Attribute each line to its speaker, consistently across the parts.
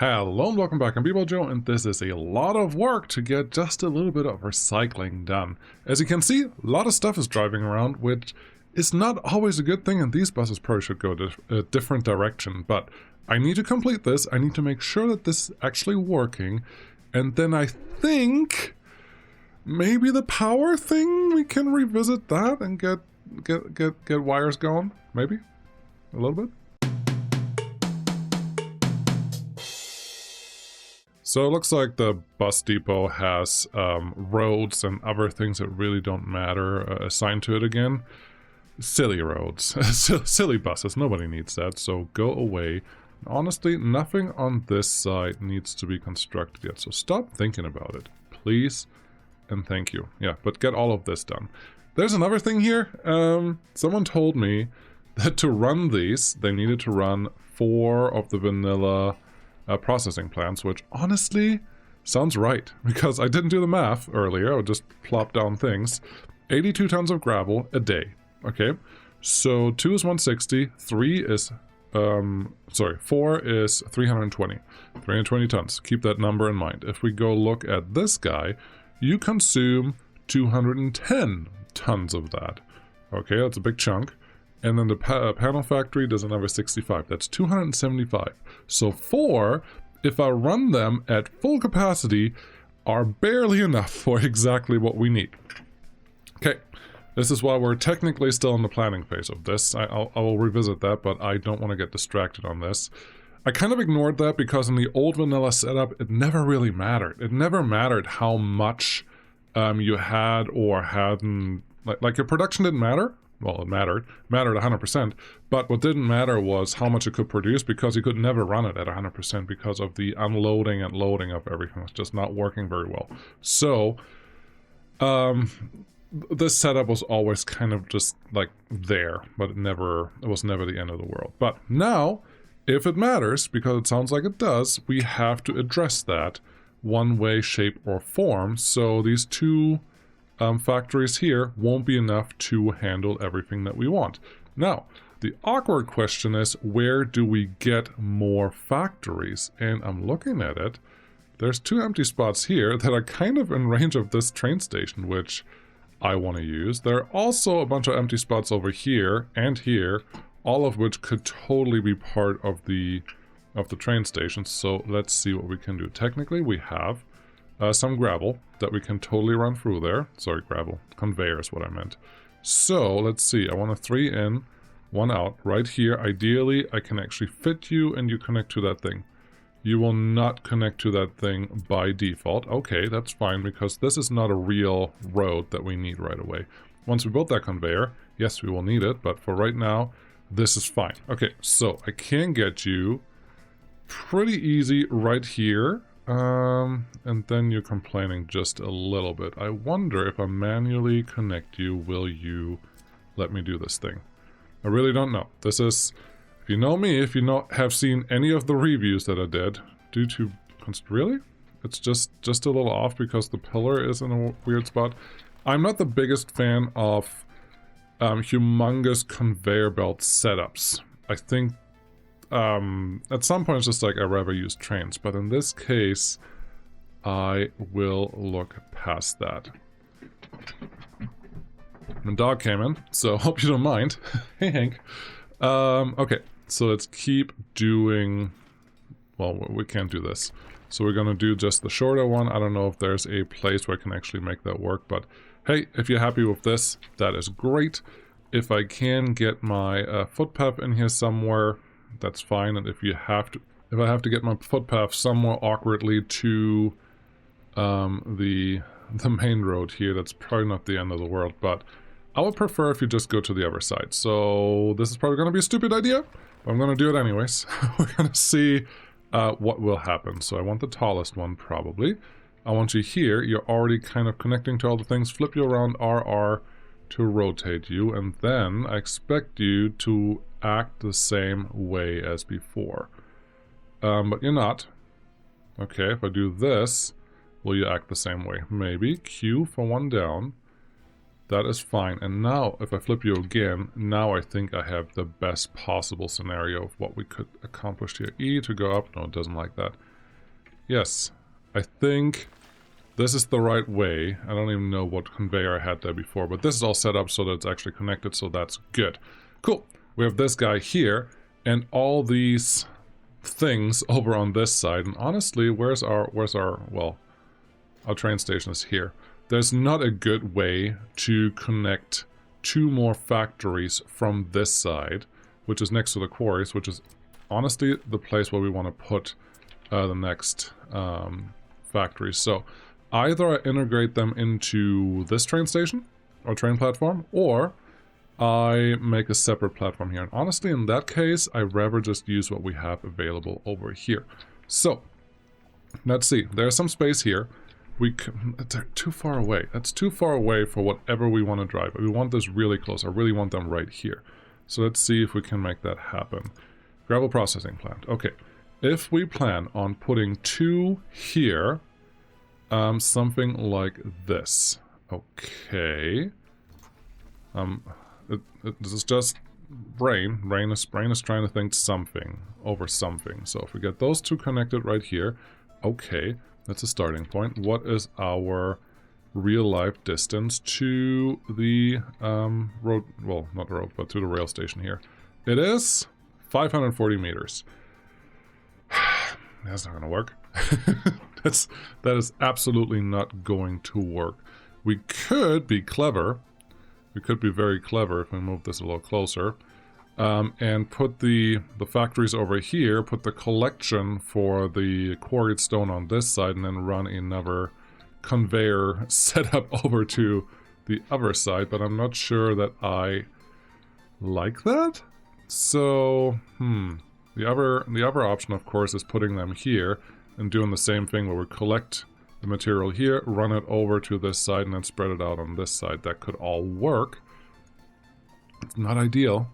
Speaker 1: Hello and welcome back, I'm Joe, and this is a lot of work to get just a little bit of recycling done. As you can see, a lot of stuff is driving around, which is not always a good thing, and these buses probably should go a different direction. But I need to complete this, I need to make sure that this is actually working, and then I think maybe the power thing, we can revisit that and get wires going, maybe? A little bit? So it looks like the bus depot has roads and other things that really don't matter assigned to it again. Silly roads, silly buses, nobody needs that, so go away. Honestly, nothing on this side needs to be constructed yet, so stop thinking about it, please, and thank you. Yeah, but get all of this done. There's another thing here. Someone told me that to run these, they needed to run 4 of the vanilla processing plants, which honestly sounds right, because I didn't do the math earlier, I would just plop down things. 82 tons of gravel a day, okay? So 2 is 160, 4 is 320. 320 tons, keep that number in mind. If we go look at this guy, you consume 210 tons of that. Okay, that's a big chunk. And then the panel factory does another 65. That's 275. So 4, if I run them at full capacity, are barely enough for exactly what we need. Okay, this is why we're technically still in the planning phase of this. I will revisit that, but I don't want to get distracted on this. I kind of ignored that because in the old vanilla setup, it never really mattered. It never mattered how much you had or hadn't. Like your production didn't matter. Well, it mattered 100%, but what didn't matter was how much it could produce, because you could never run it at 100% because of the unloading and loading of everything. It's just not working very well. So, this setup was always kind of just like there, but it was never the end of the world. But now, if it matters, because it sounds like it does, we have to address that one way, shape, or form. So these 2 factories here won't be enough to handle everything that we want. Now, the awkward question is, where do we get more factories? And I'm looking at it. There's 2 empty spots here that are kind of in range of this train station, which I want to use. There are also a bunch of empty spots over here and here, all of which could totally be part of the train station. So let's see what we can do. Technically, we have some gravel that we can totally run through there. Sorry, gravel. Conveyor is what I meant. So, let's see. I want a 3 in, 1 out. Right here, ideally, I can actually fit you and you connect to that thing. You will not connect to that thing by default. Okay, that's fine, because this is not a real road that we need right away. Once we build that conveyor, yes, we will need it, but for right now, this is fine. Okay, so I can get you pretty easy right here. And then you're complaining just a little bit. I wonder if I manually connect you, will you let me do this thing? I really don't know. This is, if you know me, if you have seen any of the reviews that I did, really? It's just a little off because the pillar is in a weird spot. I'm not the biggest fan of humongous conveyor belt setups. I think at some point it's just like I'd rather use trains, but in this case I will look past that. The dog came in, so hope you don't mind. Hey Hank. Okay, so let's keep doing, well, we can't do this, so we're gonna do just the shorter one. I don't know if there's a place where I can actually make that work, but hey, if you're happy with this, that is great. If I can get my footpath in here somewhere, that's fine. And if I have to get my footpath somewhere awkwardly to the main road here, that's probably not the end of the world, but I would prefer if you just go to the other side. So this is probably going to be a stupid idea, but I'm going to do it anyways. We're going to see what will happen. So I want the tallest one, probably. I want you here. You're already kind of connecting to all the things. Flip you around RR to rotate you, and then I expect you to act the same way as before. But you're not. Okay, if I do this, will you act the same way? Maybe. Q for 1 down. That is fine. And now, if I flip you again, now I think I have the best possible scenario of what we could accomplish here. E to go up. No, it doesn't like that. Yes, I think this is the right way. I don't even know what conveyor I had there before, but this is all set up so that it's actually connected, so that's good. Cool. We have this guy here, and all these things over on this side. And honestly, where's our, well, our train station is here. There's not a good way to connect two more factories from this side, which is next to the quarries, which is honestly the place where we want to put the next factories. So either I integrate them into this train station or train platform, or I make a separate platform here. And honestly, in that case, I'd rather just use what we have available over here. So let's see. There's some space here. They're too far away. That's too far away for whatever we want to drive. We want this really close. I really want them right here. So let's see if we can make that happen. Gravel processing plant. Okay. If we plan on putting two here, something like this. Okay. This is just brain. Brain is trying to think something over something. So if we get those two connected right here, okay, that's a starting point. What is our real life distance to the road? Well, not the road, but to the rail station here. It is 540 meters. That's not going to work. That is absolutely not going to work. We could be clever. We could be very clever if we move this a little closer. And put the factories over here, put the collection for the quarried stone on this side, and then run another conveyor setup over to the other side. But I'm not sure that I like that. So, the other option, of course, is putting them here and doing the same thing where we collect the material here, run it over to this side, and then spread it out on this side. That could all work. It's not ideal.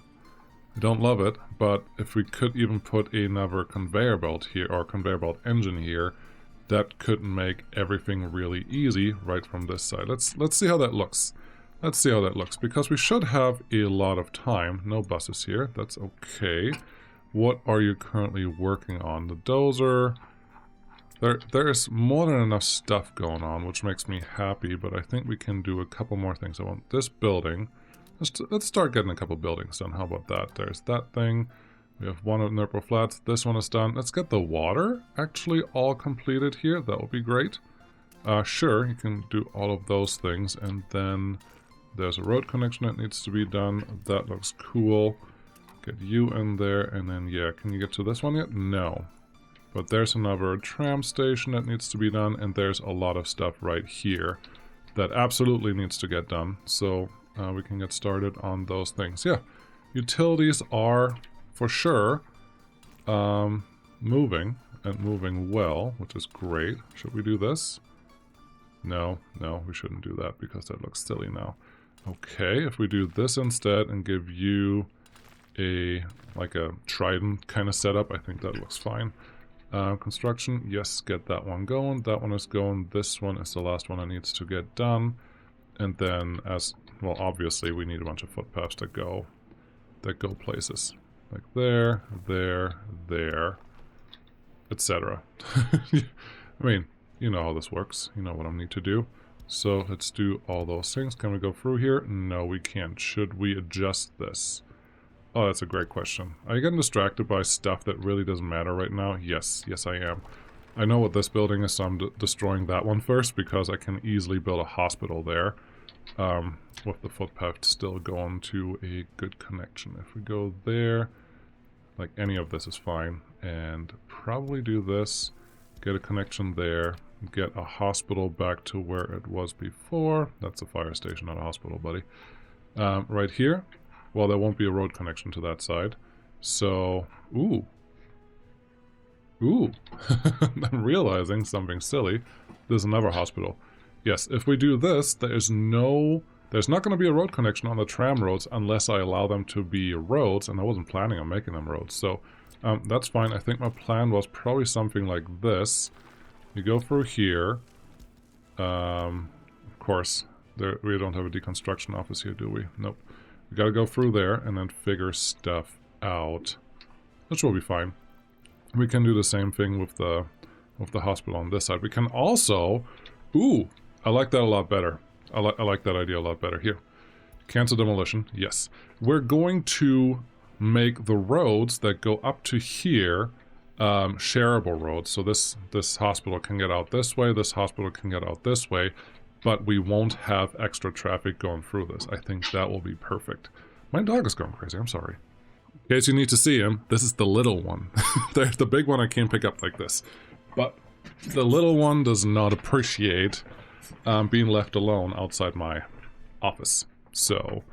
Speaker 1: I don't love it, but if we could even put another conveyor belt here, or conveyor belt engine here, that could make everything really easy right from this side. Let's see how that looks. Let's see how that looks, because we should have a lot of time. No buses here. That's okay. What are you currently working on? The dozer. There's more than enough stuff going on, which makes me happy, but I think we can do a couple more things. I want this building. Let's start getting a couple buildings done. How about that? There's that thing. We have one at Nurple Flats. This one is done. Let's get the water actually all completed here. That would be great. Sure, you can do all of those things. And then there's a road connection that needs to be done. That looks cool. Get you in there. And then, yeah, can you get to this one yet? No. But there's another tram station that needs to be done. And there's a lot of stuff right here that absolutely needs to get done. So we can get started on those things. Yeah, utilities are for sure moving, and moving well, which is great. Should we do this? No, we shouldn't do that because that looks silly now. Okay, if we do this instead and give you like a trident kind of setup, I think that looks fine. Construction, yes, get that one going. That one is going. This one is the last one that needs to get done. And then, as well, obviously we need a bunch of footpaths that go places. Like there, etc. I mean, you know how this works. You know what I need to do. So let's do all those things. Can we go through here? No, we can't. Should we adjust this? Oh, that's a great question. Are you getting distracted by stuff that really doesn't matter right now? Yes, I am. I know what this building is, so I'm destroying that one first because I can easily build a hospital there. With the footpath still going to a good connection. If we go there, like any of this is fine, and probably do this, get a connection there, get a hospital back to where it was before. That's a fire station, not a hospital, buddy. Right here, well, there won't be a road connection to that side. So, ooh. I'm realizing something silly. There's another hospital. Yes, if we do this, there's not going to be a road connection on the tram roads unless I allow them to be roads, and I wasn't planning on making them roads. So, that's fine. I think my plan was probably something like this. You go through here. Of course, we don't have a deconstruction office here, do we? Nope. We gotta go through there and then figure stuff out. Which will be fine. We can do the same thing with the with the hospital on this side. We can also... Ooh, I like that a lot better. I like that idea a lot better. Here, cancel demolition. Yes. We're going to make the roads that go up to here shareable roads. So this hospital can get out this way, this hospital can get out this way, but we won't have extra traffic going through this. I think that will be perfect. My dog is going crazy, I'm sorry. In case you need to see him, this is the little one. The big one I can't pick up like this. But the little one does not appreciate being left alone outside my office. So,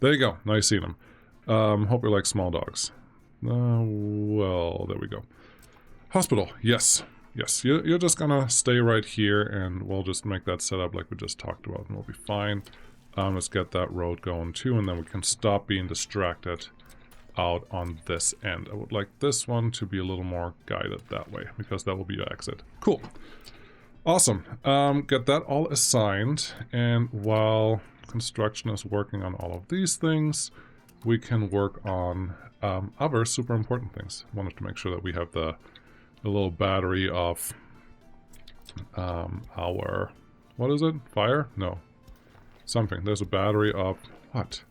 Speaker 1: there you go. Now you've seen him. Hope you like small dogs. Well, there we go. Hospital, yes. Yes, you're just gonna stay right here, and we'll just make that setup like we just talked about, and we'll be fine. Let's get that road going too, and then we can stop being distracted out on this end. I would like this one to be a little more guided that way, because that will be your exit. Cool. Awesome. Get that all assigned, and while construction is working on all of these things, we can work on other super important things. Wanted to make sure that we have the little battery of our... What is it? Fire? No. Something. There's a battery of... What?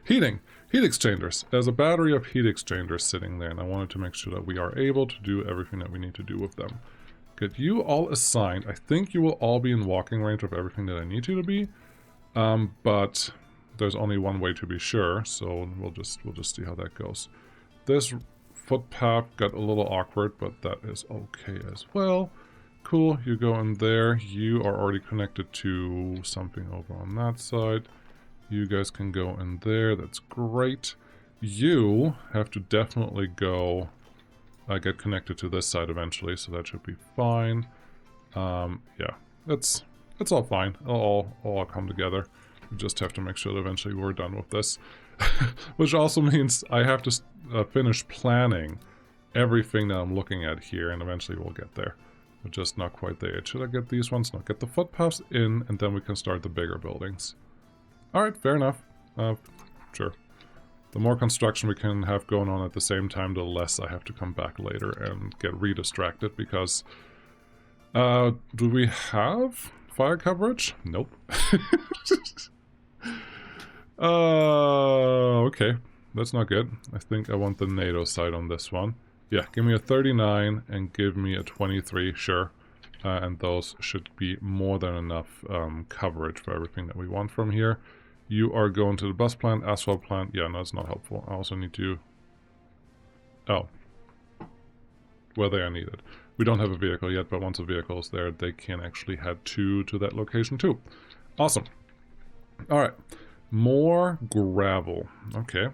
Speaker 1: Heating! Heat exchangers. There's a battery of heat exchangers sitting there, and I wanted to make sure that we are able to do everything that we need to do with them. Get you all assigned. I think you will all be in walking range of everything that I need you to be, but there's only one way to be sure, so we'll just see how that goes. This footpath got a little awkward, but that is okay as well. Cool, you go in there. You are already connected to something over on that side. You guys can go in there. That's great. You have to definitely go get connected to this side eventually, so that should be fine. Yeah, it's all fine. It'll all come together. We just have to make sure that eventually we're done with this. Which also means I have to finish planning everything that I'm looking at here, and eventually we'll get there. We're just not quite there yet. Should I get these ones? No, get the footpaths in, and then we can start the bigger buildings. Alright, fair enough. Sure. The more construction we can have going on at the same time, the less I have to come back later and get re-distracted, because... do we have fire coverage? Nope. Okay. That's not good. I think I want the NATO side on this one. Yeah, give me a 39 and give me a 23, sure. And those should be more than enough coverage for everything that we want from here. You are going to the bus plant, asphalt plant. Yeah, no, that's not helpful. I also need to... Oh. Where they are needed. We don't have a vehicle yet, but once a vehicle is there, they can actually head to that location too. Awesome. Alright. More gravel. Okay.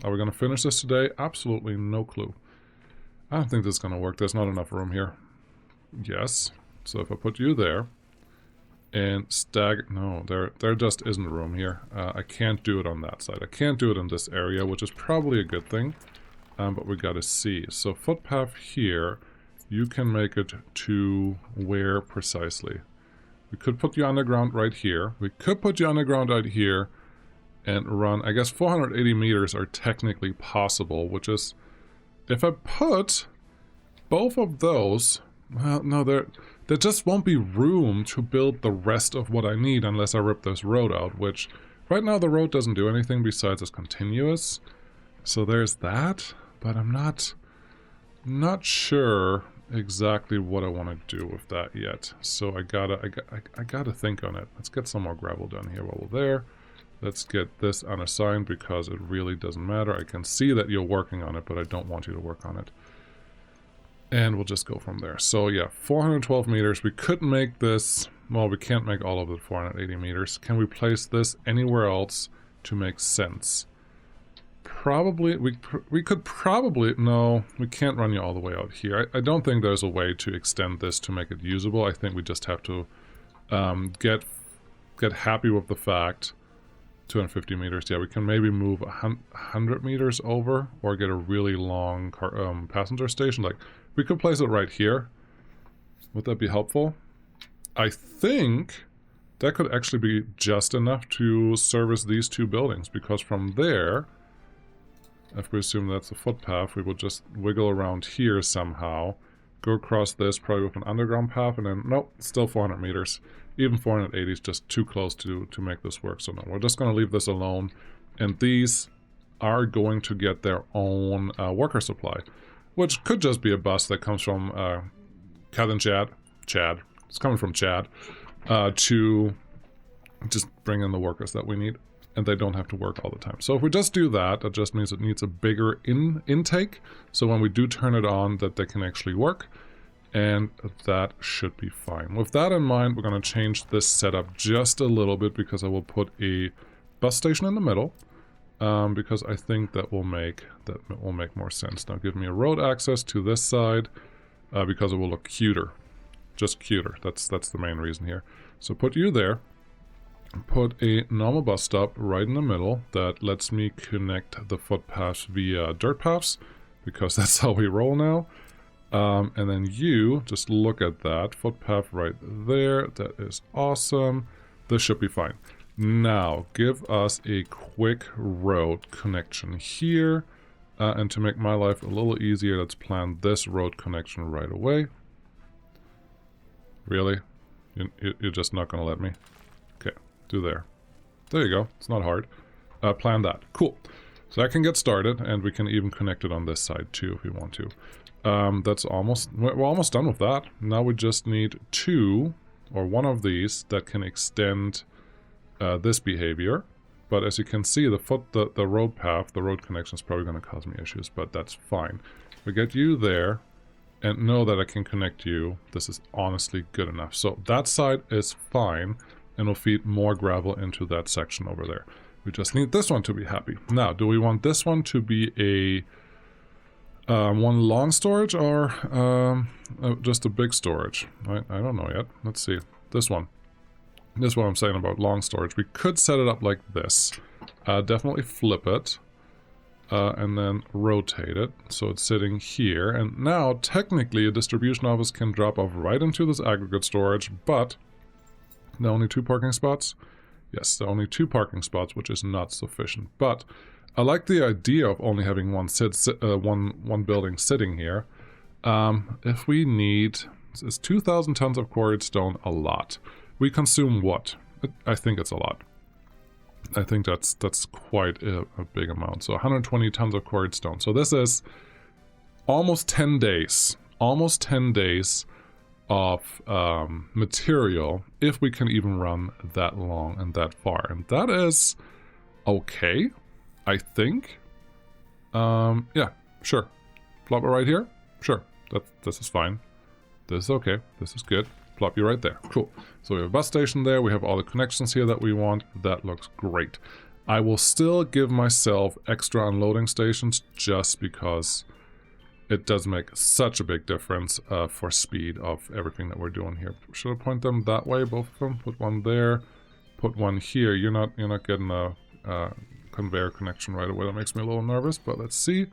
Speaker 1: Are we going to finish this today? Absolutely no clue. I don't think this is going to work. There's not enough room here. Yes. So if I put you there and stagger... No, there just isn't room here. I can't do it on that side. I can't do it in this area, which is probably a good thing. But we got to see. So footpath here, you can make it to where precisely? We could put you underground right here. We could put you underground right here and run... I guess 480 meters are technically possible, which is... If I put both of those... Well, no, there just won't be room to build the rest of what I need unless I rip this road out, which right now the road doesn't do anything besides it's continuous. So there's that, but I'm not sure exactly what I want to do with that yet. So I gotta think on it. Let's get some more gravel done here while we're there. Let's get this unassigned because it really doesn't matter. I can see that you're working on it, but I don't want you to work on it. And we'll just go from there. So yeah, 412 meters. We could make this... Well, we can't make all of it 480 meters. Can we place this anywhere else to make sense? Probably... We could probably... No, we can't run you all the way out here. I don't think there's a way to extend this to make it usable. I think we just have to get happy with the fact... 250 meters. Yeah, we can maybe move 100 meters over or get a really long passenger station. Like, we could place it right here. Would that be helpful? I think that could actually be just enough to service these two buildings, because from there, if we assume that's a footpath, we will just wiggle around here somehow, go across this probably with an underground path, and then, nope, still 400 meters. Even 480 is just too close to make this work, so no, we're just going to leave this alone. And these are going to get their own worker supply, which could just be a bus that comes from Cat and Chad, it's coming from Chad, to just bring in the workers that we need, and they don't have to work all the time. So if we just do that, that just means it needs a bigger intake, so when we do turn it on, that they can actually work, and that should be fine. With that in mind, we're going to change this setup just a little bit, because I will put a bus station in the middle, because I think that will make more sense. Now give me a road access to this side, because it will look cuter. Just cuter. That's the main reason here. So put you there. Put a normal bus stop right in the middle that lets me connect the footpaths via dirt paths, because that's how we roll now. And then you, just look at that. Footpath right there. That is awesome. This should be fine. Now, give us a quick road connection here. And to make my life a little easier, let's plan this road connection right away. Really? You're just not going to let me? Okay, do there. There you go. It's not hard. Plan that. Cool. So I can get started, and we can even connect it on this side too if we want to. That's almost... We're almost done with that. Now we just need two, or one of these, that can extend this behavior. But as you can see, the road path, the road connection is probably going to cause me issues, but that's fine. We get you there, and know that I can connect you. This is honestly good enough. So that side is fine, and we'll feed more gravel into that section over there. We just need this one to be happy. Now, do we want this one to be a one long storage, or just a big storage? I don't know yet. Let's see. This one. This is what I'm saying about long storage. We could set it up like this. Definitely flip it. And then rotate it. So it's sitting here. And now, technically, a distribution office can drop off right into this aggregate storage. But, the only 2 parking spots? Yes, the only 2 parking spots, which is not sufficient. But, I like the idea of only having one building sitting here. If we need... Is 2,000 tons of quarried stone a lot? We consume what? I think it's a lot. I think that's quite a big amount. So 120 tons of quarried stone. So this is almost 10 days. Almost 10 days of material, if we can even run that long and that far. And that is okay, I think. Yeah, sure. Plop it right here? Sure. This is fine. This is okay. This is good. Plop you right there. Cool. So we have a bus station there. We have all the connections here that we want. That looks great. I will still give myself extra unloading stations just because it does make such a big difference for speed of everything that we're doing here. Should I point them that way, both of them? Put one there. Put one here. You're not getting a conveyor connection right away. That makes me a little nervous, but let's see.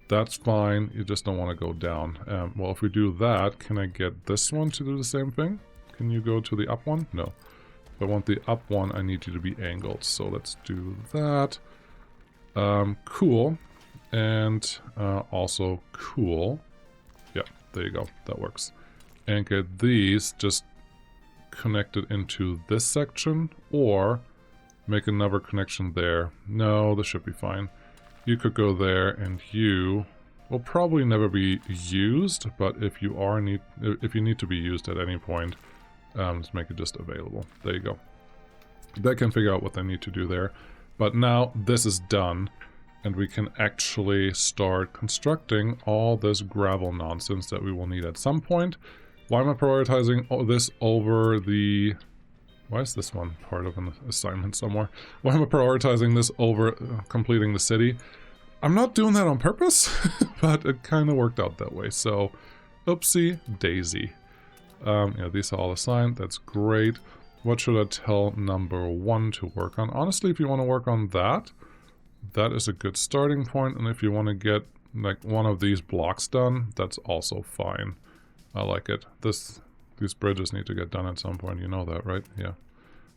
Speaker 1: That's fine. You just don't want to go down. Well, if we do that, can I get this one to do the same thing? Can you go to the up one? No. If I want the up one, I need you to be angled. So let's do that. Cool. And also cool. Yeah, there you go. That works. And get these just connected into this section, or make another connection there. No, this should be fine. You could go there, and you will probably never be used, but if you need to be used at any point, just make it just available. There you go. They can figure out what they need to do there. But now this is done, and we can actually start constructing all this gravel nonsense that we will need at some point. Why am I prioritizing this over the... Why is this one part of an assignment somewhere? Why am I prioritizing this over completing the city? I'm not doing that on purpose, but it kind of worked out that way. So, oopsie daisy. Yeah, these are all assigned. That's great. What should I tell number 1 to work on? Honestly, if you want to work on that, that is a good starting point. And if you want to get like one of these blocks done, that's also fine. I like it. These bridges need to get done at some point. You know that, right? Yeah.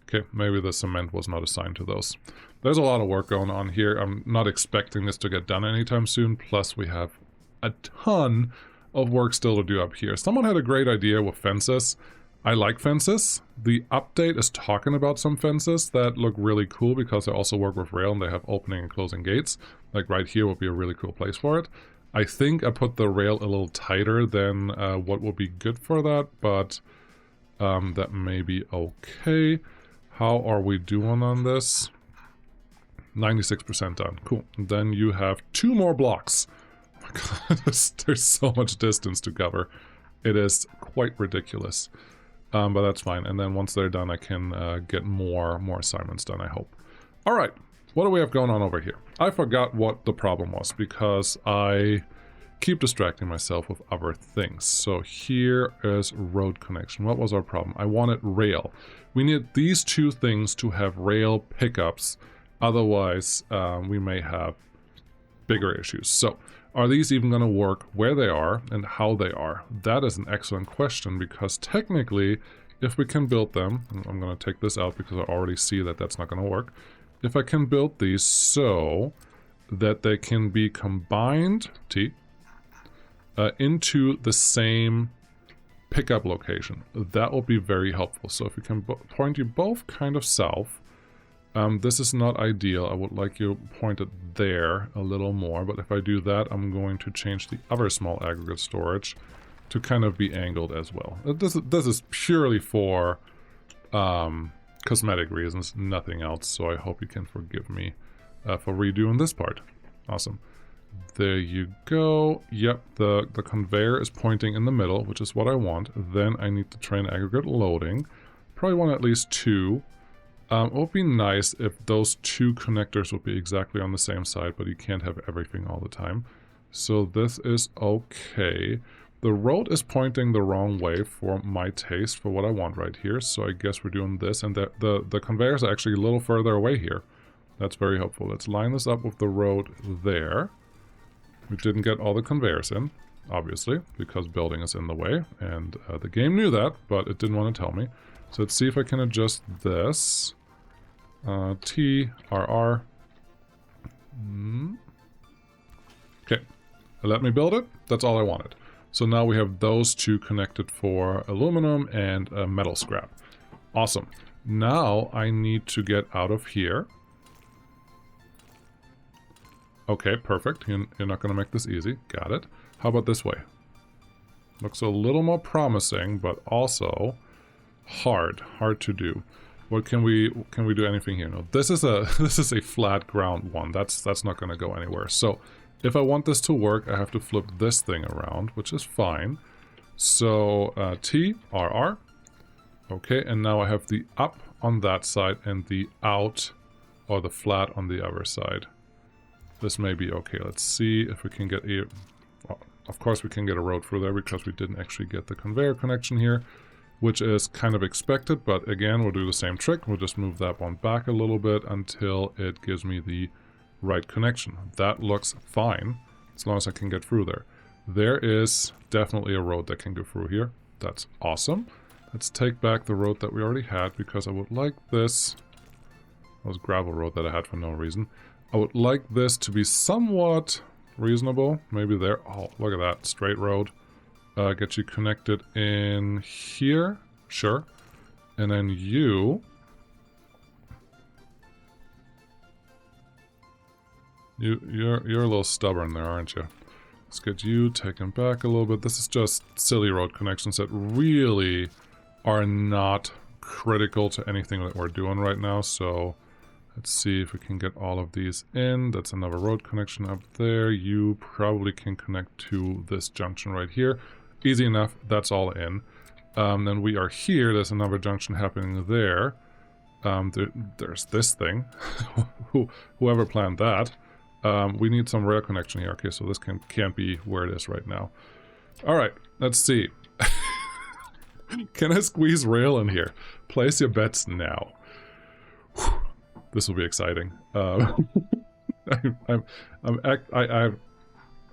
Speaker 1: Okay, maybe the cement was not assigned to those. There's a lot of work going on here. I'm not expecting this to get done anytime soon. Plus, we have a ton of work still to do up here. Someone had a great idea with fences. I like fences. The update is talking about some fences that look really cool because they also work with rail and they have opening and closing gates. Like right here would be a really cool place for it. I think I put the rail a little tighter than what would be good for that, but that may be okay. How are we doing on this? 96% done. Cool. And then you have 2 more blocks. Oh my god, there's so much distance to cover. It is quite ridiculous. But that's fine. And then once they're done, I can get more assignments done, I hope. All right. What do we have going on over here? I forgot what the problem was because I keep distracting myself with other things. So here is road connection. What was our problem? I wanted rail. We need these 2 things to have rail pickups. Otherwise, we may have bigger issues. So are these even going to work where they are and how they are? That is an excellent question because technically, if we can build them, I'm going to take this out because I already see that that's not going to work. If I can build these so that they can be combined, into the same pickup location, that will be very helpful. So if we can point you both kind of south, this is not ideal. I would like you pointed there a little more, but if I do that, I'm going to change the other small aggregate storage to kind of be angled as well. This is purely for cosmetic reasons, nothing else, so I hope you can forgive me for redoing this part. Awesome. There you go. Yep, the conveyor is pointing in the middle, which is what I want. Then I need the train aggregate loading. Probably want at least 2. It would be nice if those 2 connectors would be exactly on the same side, but you can't have everything all the time. So this is okay. The road is pointing the wrong way for my taste, for what I want right here. So I guess we're doing this, and the conveyors are actually a little further away here. That's very helpful. Let's line this up with the road there. We didn't get all the conveyors in, obviously, because building is in the way, and the game knew that, but it didn't want to tell me. So let's see if I can adjust this. T, R, R. Okay, let me build it. That's all I wanted. So now we have those 2 connected for aluminum and metal scrap. Awesome. Now I need to get out of here. Okay, perfect. You're not going to make this easy. Got it. How about this way? Looks a little more promising, but also hard to do. What can we do anything here? No, this is a flat ground one. That's not going to go anywhere. So if I want this to work, I have to flip this thing around, which is fine. So T, R, R. Okay, and now I have the up on that side and the out or the flat on the other side. This may be okay. Let's see if we can get a... Well, of course we can get a road through there because we didn't actually get the conveyor connection here, which is kind of expected, but again, we'll do the same trick. We'll just move that one back a little bit until it gives me the right connection. That looks fine, as long as I can get through there. There is definitely a road that can go through here. That's awesome. Let's take back the road that we already had, because I would like this... That was gravel road that I had for no reason. I would like this to be somewhat reasonable. Maybe there. Oh, look at that. Straight road. Get you connected in here. Sure. And then you're a little stubborn there, aren't you? Let's get you taken back a little bit. This is just silly road connections that really are not critical to anything that we're doing right now. So let's see if we can get all of these in. That's another road connection up there. You probably can connect to this junction right here. Easy enough. That's all in. Then we are here. There's another junction happening there. There's this thing. Whoever planned that. We need some rail connection here. Okay, so this can't be where it is right now. Alright, let's see. Can I squeeze rail in here? Place your bets now. Whew. This will be exciting. I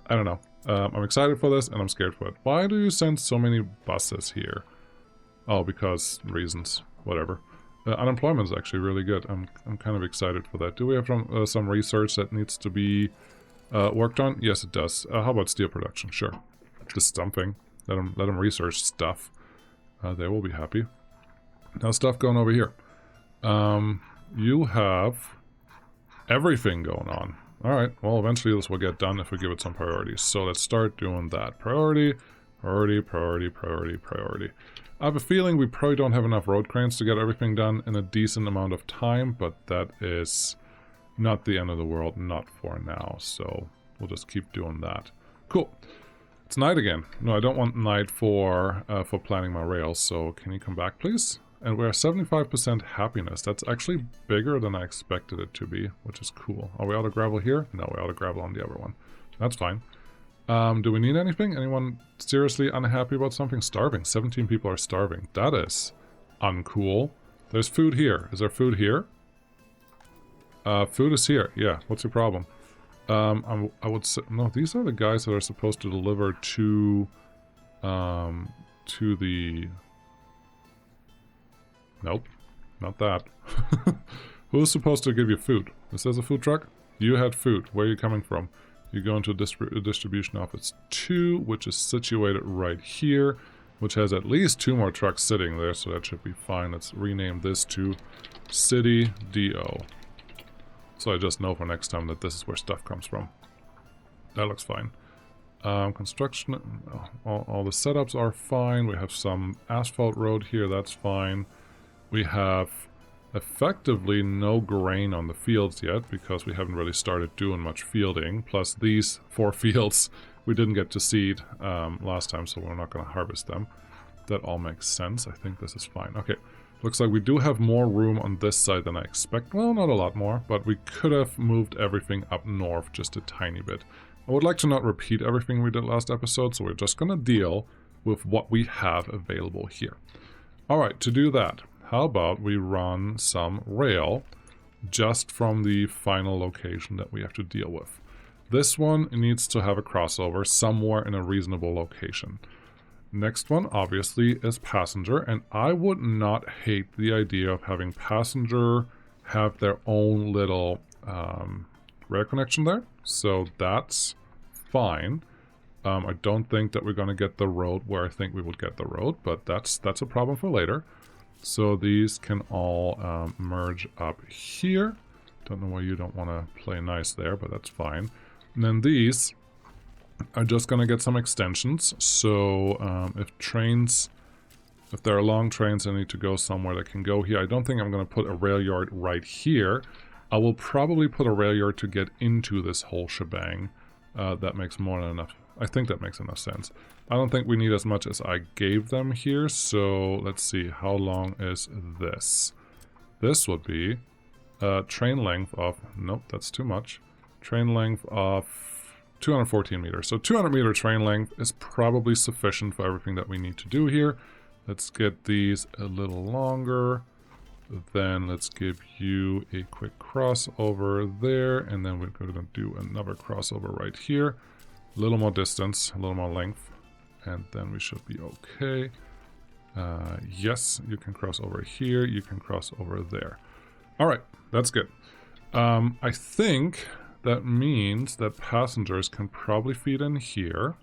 Speaker 1: don't know. I'm excited for this and I'm scared for it. Why do you send so many buses here? Oh, because reasons. Whatever. Unemployment is actually really good. I'm kind of excited for that. Do we have some research that needs to be worked on? Yes, it does. How about steel production? Sure. Just something. Let them research stuff. They will be happy. Now stuff going over here. You have everything going on. Alright, well eventually this will get done if we give it some priorities. So let's start doing that. Priority, priority, priority, priority, priority. I have a feeling we probably don't have enough road cranes to get everything done in a decent amount of time, but that is not the end of the world, not for now. So we'll just keep doing that. Cool. It's night again. No, I don't want night for planning my rails, so can you come back please? And we're 75% happiness. That's actually bigger than I expected it to be, which is cool. Are we out of gravel here? No, we're out of gravel on the other one. That's fine. Do we need anything? Anyone seriously unhappy about something? Starving. 17 people are starving. That is uncool. There's food here. Is there food here? Food is here. Yeah, what's your problem? I would say... No, these are the guys that are supposed to deliver to the... Nope, not that. Who's supposed to give you food? This is a food truck? You had food. Where are you coming from? You go into distribution office 2, which is situated right here, which has at least 2 more trucks sitting there, so that should be fine. Let's rename this to City DO. So I just know for next time that this is where stuff comes from. That looks fine. Construction, all the setups are fine. We have some asphalt road here, that's fine. We have effectively no grain on the fields yet because we haven't really started doing much fielding. Plus these 4 fields we didn't get to seed last time, so we're not going to harvest them. That all makes sense. I think this is fine. Okay, looks like we do have more room on this side than I expect. Well, not a lot more, but we could have moved everything up north just a tiny bit. I would like to not repeat everything we did last episode, so we're just going to deal with what we have available here. Alright, to do that, how about we run some rail just from the final location that we have to deal with. This one needs to have a crossover somewhere in a reasonable location. Next one, obviously, is passenger, and I would not hate the idea of having passenger have their own little rail connection there, so that's fine. I don't think that we're going to get the road where I think we would get the road, but that's a problem for later. So these can all merge up here. Don't know why you don't want to play nice there, but that's fine. And then these are just going to get some extensions. So if there are long trains that need to go somewhere that can go here, I don't think I'm going to put a rail yard right here. I will probably put a rail yard to get into this whole shebang. That makes more than enough. I think that makes enough sense. I don't think we need as much as I gave them here, so let's see, how long is this? This would be train length of, nope, that's too much. Train length of 214 meters. So 200 meter train length is probably sufficient for everything that we need to do here. Let's get these a little longer. Then let's give you a quick crossover there, and then we're going to do another crossover right here. A little more distance, a little more length, and then we should be okay. Yes, you can cross over here, you can cross over there. Alright, that's good. I think that means that passengers can probably feed in here.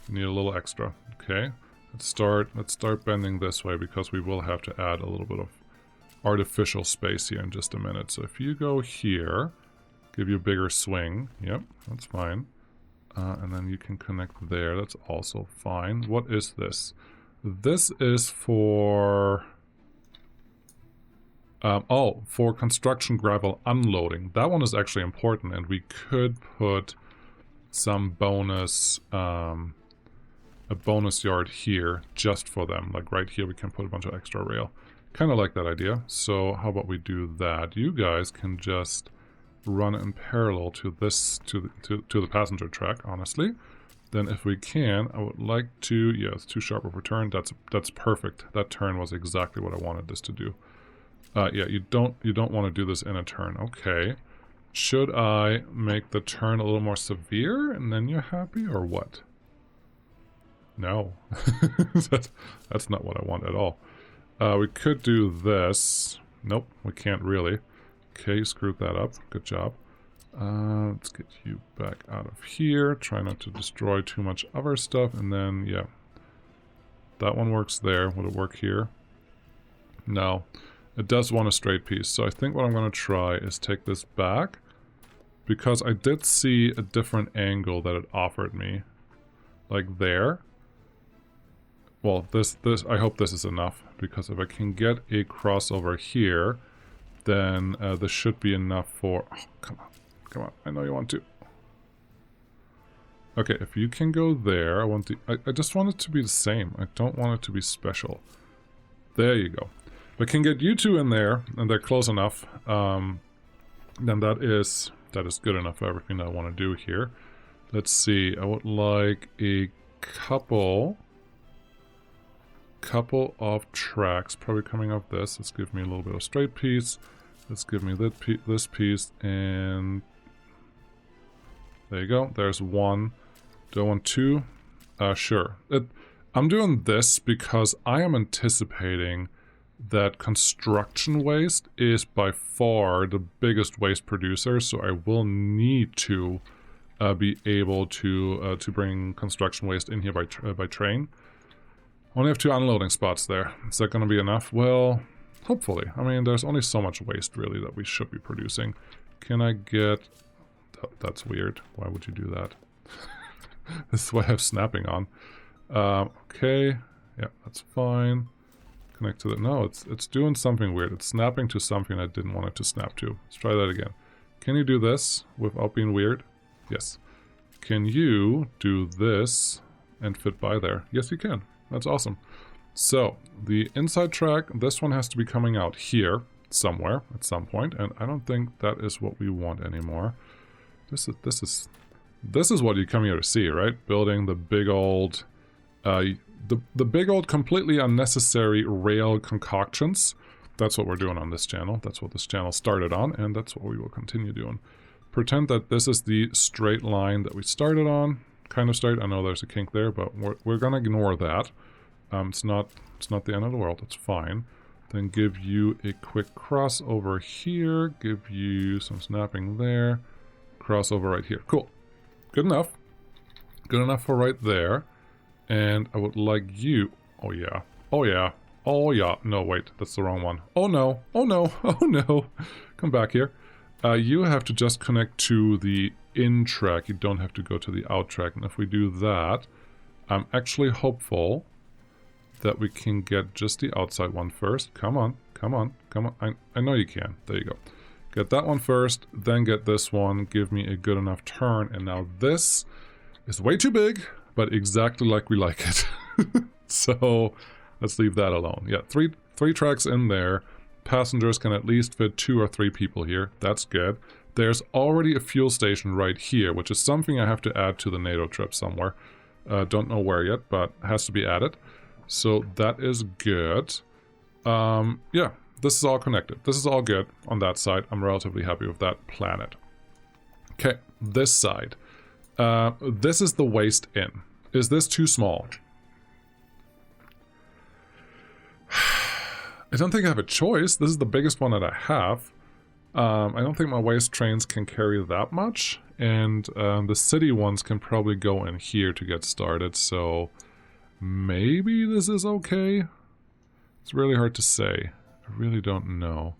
Speaker 1: We need a little extra, okay? Let's start bending this way because we will have to add a little bit of artificial space here in just a minute. So if you go here, give you a bigger swing. Yep, that's fine. And then you can connect there. That's also fine. What is this? This is for... for construction gravel unloading. That one is actually important, and we could put some bonus... a bonus yard here just for them. Like right here we can put a bunch of extra rail. Kind of like that idea. So how about we do that? You guys can just run in parallel to this, to the passenger track, honestly. Then if we can, I would like to, yeah, it's too sharp of a turn. That's perfect. That turn was exactly what I wanted this to do. Yeah, you don't want to do this in a turn. Okay. Should I make the turn a little more severe and then you're happy, or what? No. That's not what I want at all. We could do this. Nope, we can't really. Okay, screwed that up. Good job. Let's get you back out of here. Try not to destroy too much other stuff. And then, yeah. That one works there. Would it work here? No. It does want a straight piece. So I think what I'm going to try is take this back. Because I did see a different angle that it offered me. Like there. Well, I hope this is enough. Because if I can get a crossover here, then this should be enough for... Oh, come on. Come on, I know you want to. Okay, if you can go there, I just want it to be the same. I don't want it to be special. There you go. If I can get you two in there, and they're close enough, then that is good enough for everything that I want to do here. Let's see, I would like a couple of tracks probably coming off this. Let's give me a little bit of straight piece. Let's give me this piece, and there you go. There's one. Do I want two? Sure. I'm doing this because I am anticipating that construction waste is by far the biggest waste producer, so I will need to be able to bring construction waste in here by train. Only have 2 unloading spots there. Is that going to be enough? Well, hopefully. I mean, there's only so much waste, really, that we should be producing. Can I get... That's weird. Why would you do that? This is what I have snapping on. Okay. Yeah, that's fine. Connect to the... No, it's doing something weird. It's snapping to something I didn't want it to snap to. Let's try that again. Can you do this without being weird? Yes. Can you do this and fit by there? Yes, you can. That's awesome. So, the inside track, this one has to be coming out here somewhere at some point, and I don't think that is what we want anymore. This is what you come here to see, right? Building the big old, the big old completely unnecessary rail concoctions. That's what we're doing on this channel. That's what this channel started on, and that's what we will continue doing. Pretend that this is the straight line that we started on. Kind of straight. I know there's a kink there, but we're gonna ignore that. It's not the end of the world. It's fine. Then give you a quick crossover here. Give you some snapping there. Crossover right here. Cool. Good enough. Good enough for right there. And I would like you... Oh yeah. Oh yeah. Oh yeah. No, wait. That's the wrong one. Oh no. Oh no. Oh no. Come back here. You have to just connect to the in track. You don't have to go to the out track. And if we do that, I'm actually hopeful that we can get just the outside one first. Come on. Come on. Come on. I know you can. There you go. Get that one first, then get this one, give me a good enough turn, and now this is way too big, but exactly like we like it. So, let's leave that alone. Yeah, three tracks in there. Passengers can at least fit 2 or 3 people here. That's good. There's already a fuel station right here, which is something I have to add to the NATO trip somewhere. Don't know where yet, but has to be added. So, that is good. Yeah. This is all connected. This is all good on that side. I'm relatively happy with that planet. Okay, this side. This is the waste in. Is this too small? I don't think I have a choice. This is the biggest one that I have. I don't think my waste trains can carry that much. And the city ones can probably go in here to get started. So maybe this is okay. It's really hard to say. I really don't know.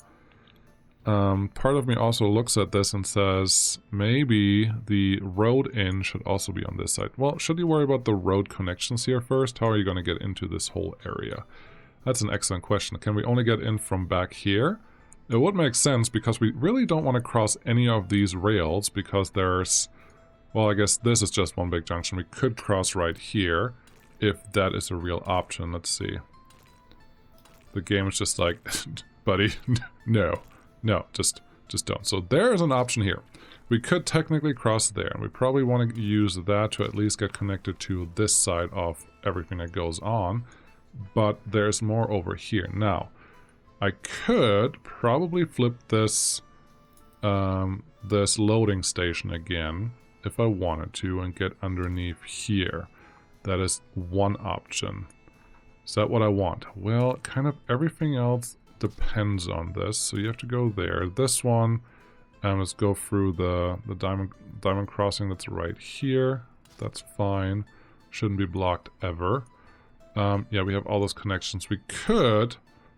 Speaker 1: Part of me also looks at this and says, maybe the road in should also be on this side. Well, should you worry about the road connections here first? How are you going to get into this whole area? That's an excellent question. Can we only get in from back here? It would make sense because we really don't want to cross any of these rails because there's... Well, I guess this is just one big junction. We could cross right here if that is a real option. Let's see. The game is just like, buddy, no, just don't. So there is an option here. We could technically cross there, and we probably want to use that to at least get connected to this side of everything that goes on. But there's more over here. Now, I could probably flip this, this loading station again, if I wanted to, and get underneath here. That is one option. Is that what I want? Well, kind of everything else depends on this. So you have to go there. This one, And let's go through the diamond crossing that's right here. That's fine. Shouldn't be blocked ever. Yeah, we have all those connections. We could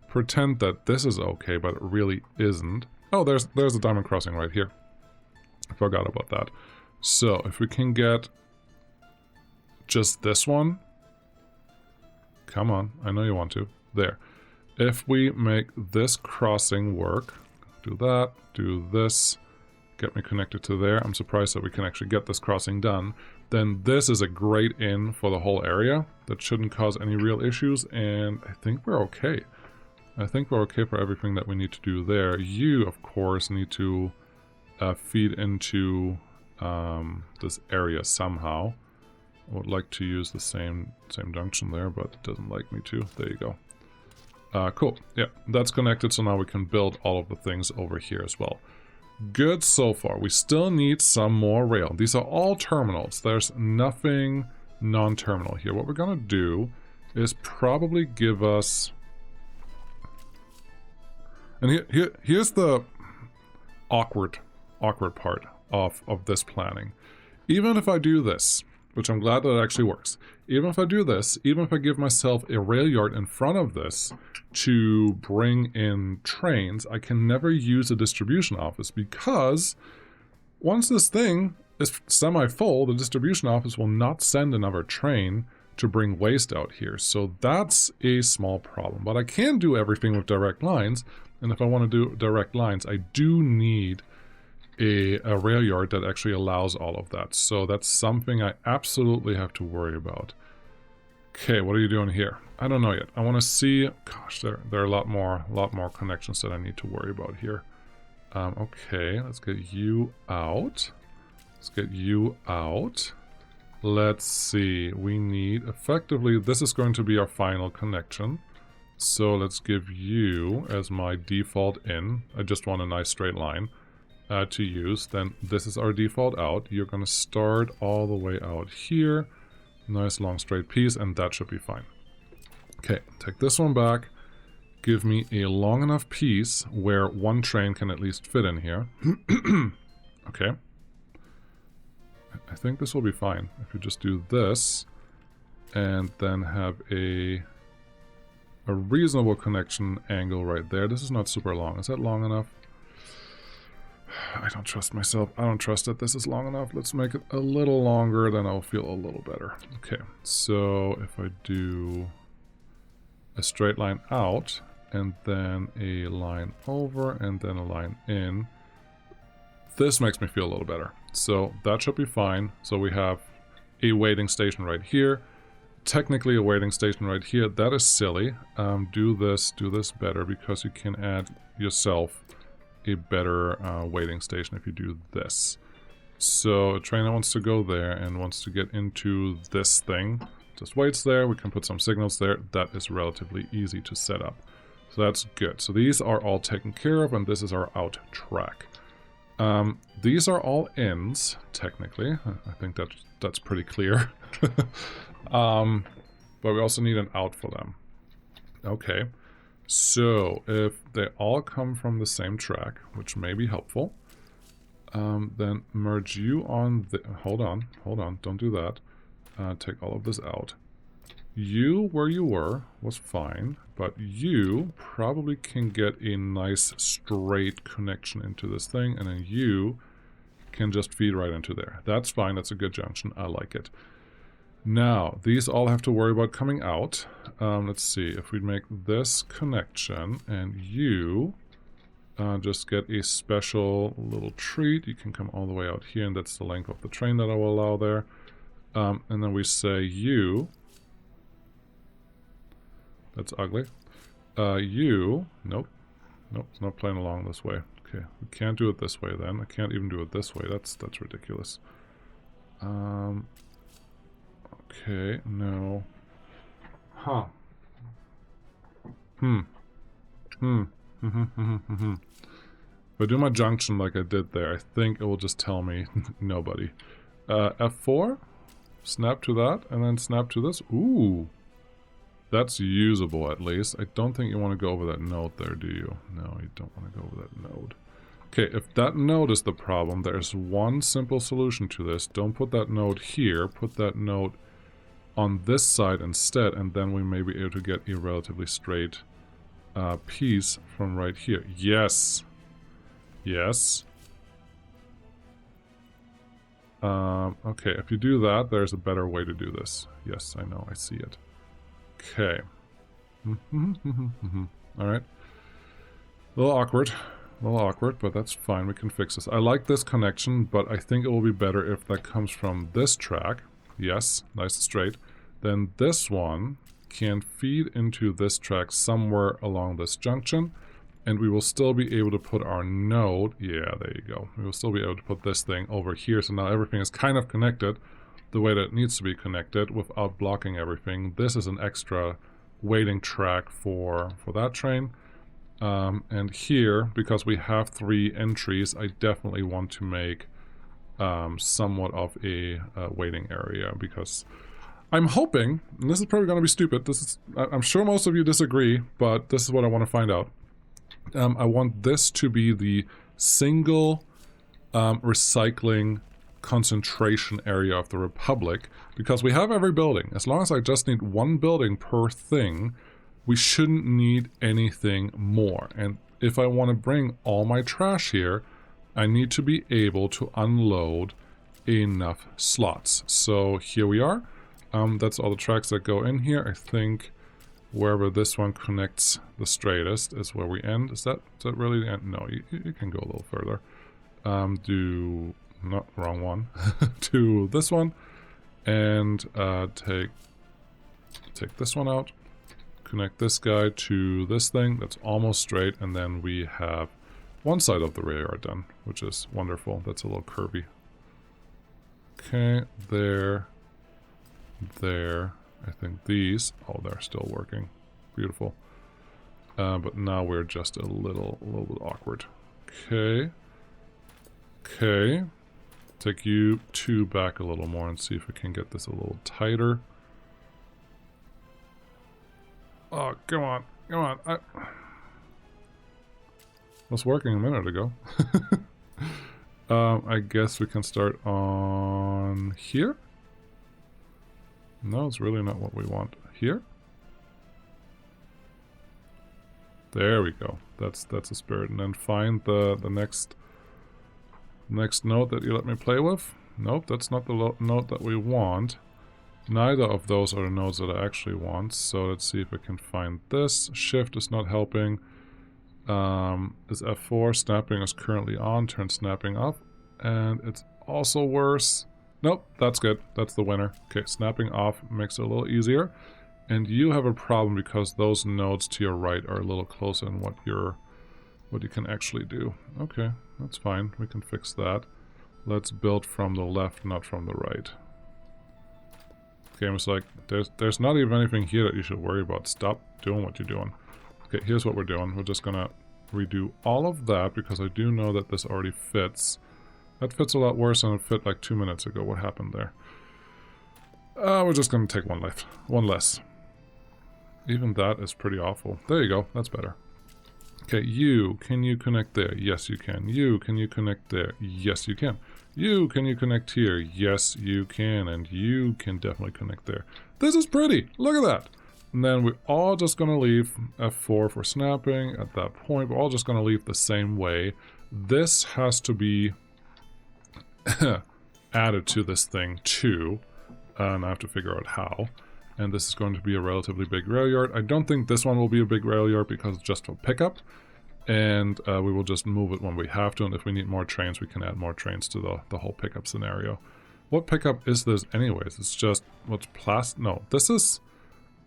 Speaker 1: pretend that this is okay, but it really isn't. Oh, there's the diamond crossing right here. I forgot about that. So, if we can get just this one. Come on, I know you want to. There. If we make this crossing work, do that, do this, get me connected to there. I'm surprised that we can actually get this crossing done. Then this is a great in for the whole area. That shouldn't cause any real issues, and I think we're okay. I think we're okay for everything that we need to do there. You, of course, need to feed into this area somehow. I would like to use the same junction there, but it doesn't like me to. There you go. Cool. Yeah, that's connected, so now we can build all of the things over here as well. Good so far. We still need some more rail. These are all terminals. There's nothing non-terminal here. What we're going to do is probably give us... And here's the awkward part of this planning. Even if I do this, which I'm glad that it actually works, even if I do this, even if I give myself a rail yard in front of this to bring in trains, I can never use a distribution office, because once this thing is semi-full, the distribution office will not send another train to bring waste out here. So that's a small problem. But I can do everything with direct lines, and if I want to do direct lines, I do need a rail yard that actually allows all of that. So that's something I absolutely have to worry about. Okay, what are you doing here? I don't know yet. I want to see... Gosh, there are a lot more connections that I need to worry about here. Okay, let's get you out. Let's get you out. Let's see. We need... Effectively, this is going to be our final connection. So let's give you as my default in. I just want a nice straight line to use. Then this is our default out. You're going to start all the way out here. Nice long straight piece, and that should be fine. Okay, take this one back. Give me a long enough piece where one train can at least fit in here. Okay. I think this will be fine. If you just do this and then have a reasonable connection angle right there. This is not super long. Is that long enough? I don't trust myself. I don't trust that this is long enough. Let's make it a little longer, then I'll feel a little better. Okay, so if I do a straight line out, and then a line over, and then a line in, this makes me feel a little better. So that should be fine. So we have a waiting station right here. Technically a waiting station right here. That is silly. Do this better, because you can add yourself a better waiting station if you do this. So a train that wants to go there and wants to get into this thing just waits there. We can put some signals there. That is relatively easy to set up. So that's good. So these are all taken care of, and this is our out track. These are all ins, technically. I think that's pretty clear. But we also need an out for them. Okay. So, if they all come from the same track, which may be helpful, then merge you on the... Hold on, don't do that. Take all of this out. You, where you were, was fine, but you probably can get a nice straight connection into this thing, and then you can just feed right into there. That's fine, that's a good junction, I like it. Now, these all have to worry about coming out. Let's see, if we make this connection and you just get a special little treat, you can come all the way out here, and that's the length of the train that I will allow there. And then we say you, that's ugly. You, nope, it's not playing along this way. Okay, we can't do it this way then. I can't even do it this way, that's ridiculous. Okay, no. Huh. If I do my junction like I did there, I think it will just tell me nobody. F4, snap to that, and then snap to this. Ooh, that's usable at least. I don't think you want to go over that node there, do you? No, you don't want to go over that node. Okay, if that node is the problem, there's one simple solution to this. Don't put that node here, put that node on this side instead, and then we may be able to get a relatively straight piece from right here. Yes. Yes. Okay, if you do that, there's a better way to do this. Yes, I know, I see it. Okay. Alright. A little awkward, but that's fine, we can fix this. I like this connection, but I think it will be better if that comes from this track. Yes, nice and straight. Then this one can feed into this track somewhere along this junction, and we will still be able to put our node, yeah, there you go. We will still be able to put this thing over here, so now everything is kind of connected the way that it needs to be connected without blocking everything. This is an extra waiting track for that train. And here, because we have 3 entries, I definitely want to make somewhat of a waiting area, because I'm hoping, and this is probably going to be stupid, I'm sure most of you disagree, but this is what I want to find out. I want this to be the single recycling concentration area of the Republic, because we have every building. As long as I just need 1 building per thing, we shouldn't need anything more. And if I want to bring all my trash here, I need to be able to unload enough slots. So here we are. That's all the tracks that go in here. I think wherever this one connects the straightest is where we end. Is that really the end? No, you can go a little further. Not wrong one. To this one, and take this one out. Connect this guy to this thing. That's almost straight, and then we have one side of the rail yard done, which is wonderful. That's a little curvy. Okay, there. I think these, oh, they're still working. Beautiful. But now we're just a little bit awkward. Okay. Okay. Take you 2 back a little more and see if we can get this a little tighter. Oh, come on. Come on. It was working a minute ago. I guess we can start on here. No, it's really not what we want. Here? There we go. That's the spirit. And then find the next note that you let me play with. Nope, that's not the note that we want. Neither of those are the nodes that I actually want. So let's see if we can find this. Shift is not helping. Is F4. Snapping is currently on. Turn snapping off. And it's also worse. Nope, that's good. That's the winner. Okay, snapping off makes it a little easier. And you have a problem because those nodes to your right are a little closer than what you can actually do. Okay, that's fine. We can fix that. Let's build from the left, not from the right. Game is like, there's not even anything here that you should worry about. Stop doing what you're doing. Okay, here's what we're doing. We're just gonna redo all of that because I do know that this already fits. That fits a lot worse than it fit like 2 minutes ago. What happened there? We're just gonna take one less. Even that is pretty awful. There you go. That's better. Okay, can you connect there? Yes, you can. Can you connect there? Yes, you can. Can you connect here? Yes, you can. And you can definitely connect there. This is pretty. Look at that. And then we're all just going to leave F4 for snapping at that point. We're all just going to leave the same way. This has to be added to this thing too. And I have to figure out how. And this is going to be a relatively big rail yard. I don't think this one will be a big rail yard because it's just for pickup. And we will just move it when we have to. And if we need more trains, we can add more trains to the whole pickup scenario. What pickup is this anyways? It's just, what's plastic? No, this is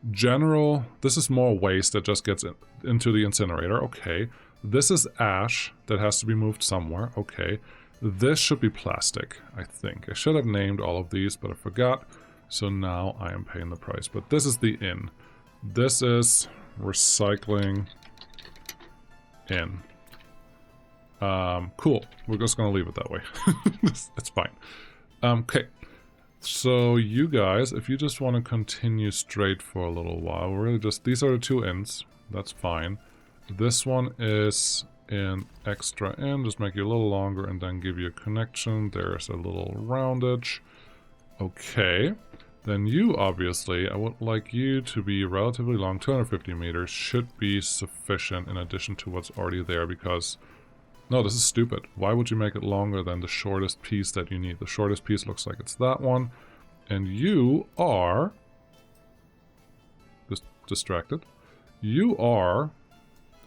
Speaker 1: general. This is more waste that just gets into the incinerator. Okay. This is ash that has to be moved somewhere. Okay. This should be plastic, I think. I should have named all of these, but I forgot. So now I am paying the price. But this is the in. This is recycling in. Cool. We're just going to leave it that way. It's fine. Okay. So you guys, if you just want to continue straight for a little while, we're really just, these are the 2 ends. That's fine. This one is in extra in, just make you a little longer and then give you a connection. There's a little roundage. Okay. Then you, obviously, I would like you to be relatively long. 250 meters should be sufficient in addition to what's already there because... No, this is stupid. Why would you make it longer than the shortest piece that you need? The shortest piece looks like it's that one. And you are... Just distracted. You are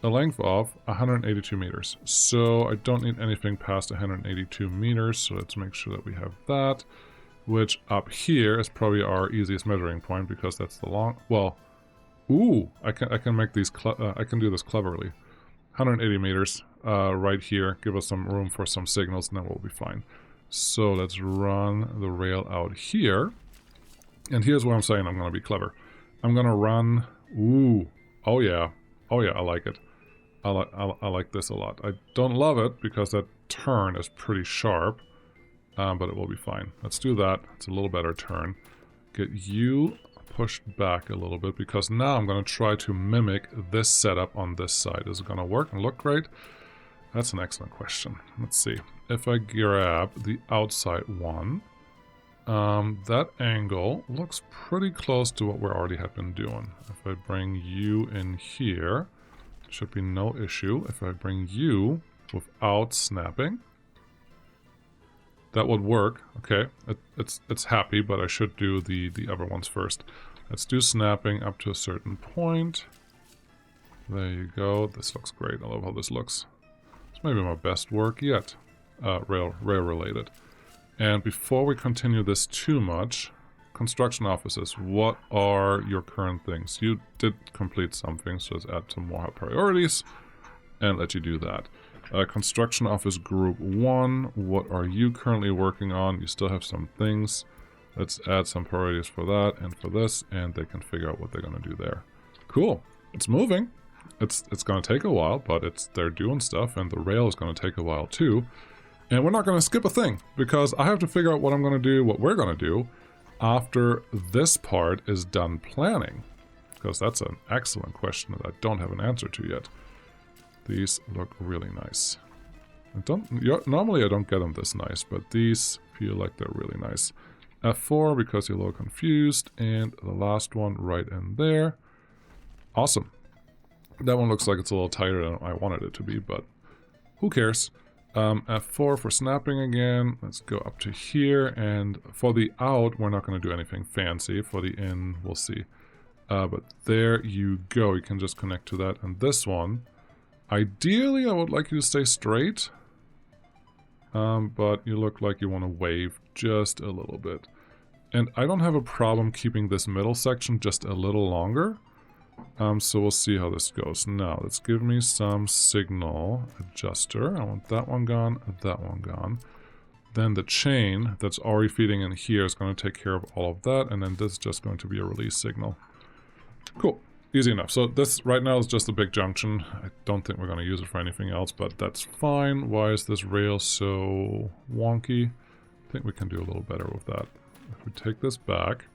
Speaker 1: a length of 182 meters. So I don't need anything past 182 meters. So let's make sure that we have that. Which up here is probably our easiest measuring point because that's the long... Well, ooh, I can make these... I can do this cleverly. 180 meters right here. Give us some room for some signals and then we'll be fine. So let's run the rail out here. And here's what I'm saying I'm going to be clever. I'm going to run... Ooh. Oh yeah. Oh yeah, I like it. I like this a lot. I don't love it because that turn is pretty sharp. But it will be fine. Let's do that. It's a little better turn. Get you pushed back a little bit because now I'm going to try to mimic this setup on this side. Is it going to work and look great? That's an excellent question. Let's see. If I grab the outside one, that angle looks pretty close to what we already have been doing. If I bring you in here, should be no issue. If I bring you without snapping, that would work. Okay, it's happy, but I should do the other ones first. Let's do snapping up to a certain point. There you go. This looks great. I love how this looks. It's maybe my best work yet, rail related. And before we continue this too much, construction offices, what are your current things? You did complete something, so let's add some more high priorities and let you do that. Construction office group 1, what are you currently working on? You still have some things. Let's add some priorities for that and for this, and they can figure out what they're going to do there. Cool. It's moving. It's going to take a while, but they're doing stuff, and the rail is going to take a while too. And we're not going to skip a thing, because I have to figure out what I'm going to do, what we're going to do, after this part is done planning. Because that's an excellent question that I don't have an answer to yet. These look really nice. Normally I don't get them this nice, but these feel like they're really nice. F4 because you're a little confused, and the last one right in there. Awesome. That one looks like it's a little tighter than I wanted it to be, but who cares? F4 for snapping again. Let's go up to here, and for the out, we're not going to do anything fancy. For the in, we'll see. But there you go. You can just connect to that. And this one, ideally, I would like you to stay straight. But you look like you want to wave just a little bit. And I don't have a problem keeping this middle section just a little longer. So we'll see how this goes. Now, let's give me some signal adjuster. I want that one gone, that one gone. Then the chain that's already feeding in here is going to take care of all of that. And then this is just going to be a release signal. Cool. Easy enough. So this right now is just a big junction. I don't think we're going to use it for anything else, but that's fine. Why is this rail so wonky? I think we can do a little better with that. If we take this back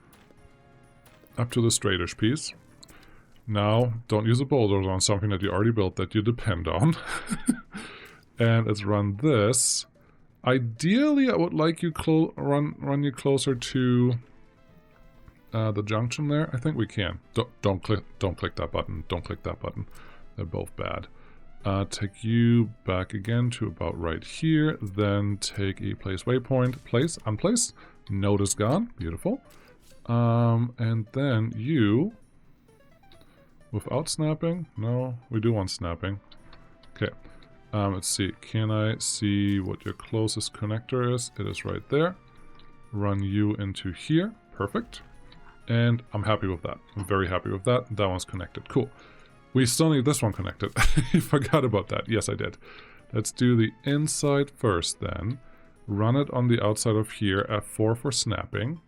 Speaker 1: up to the straightish piece. Now, don't use a bulldozer on something that you already built that you depend on. And let's run this. Ideally, I would like you run you closer to the junction there. I think we can. Don't click that button. Don't click that button. They're both bad. Take you back again to about right here. Then take a place waypoint. Place, unplace. Node is gone. Beautiful. And then you... Without snapping? No, we do want snapping. Okay. Let's see. Can I see what your closest connector is? It is right there. Run you into here. Perfect. And I'm happy with that. I'm very happy with that. That one's connected. Cool. We still need this one connected. I forgot about that. Yes, I did. Let's do the inside first then. Run it on the outside of here. F4 for snapping.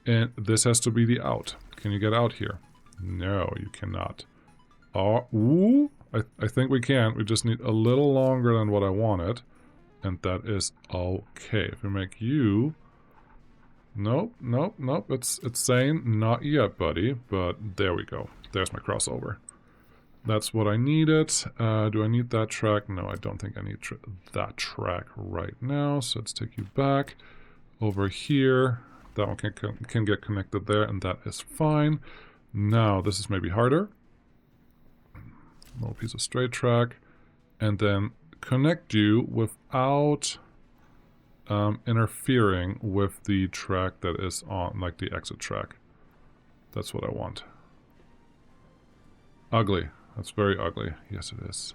Speaker 1: And this has to be the out. Can you get out here? No, you cannot. Oh, ooh, I think we can. We just need a little longer than what I wanted. And that is okay. If we make you... Nope, nope, nope. It's saying not yet, buddy. But there we go. There's my crossover. That's what I needed. Do I need that track? No, I don't think I need that track right now. So let's take you back over here. That one can get connected there, and that is fine. Now, this is maybe harder. Little piece of straight track. And then connect you without interfering with the track that is on, like the exit track. That's what I want. Ugly. That's very ugly. Yes, it is.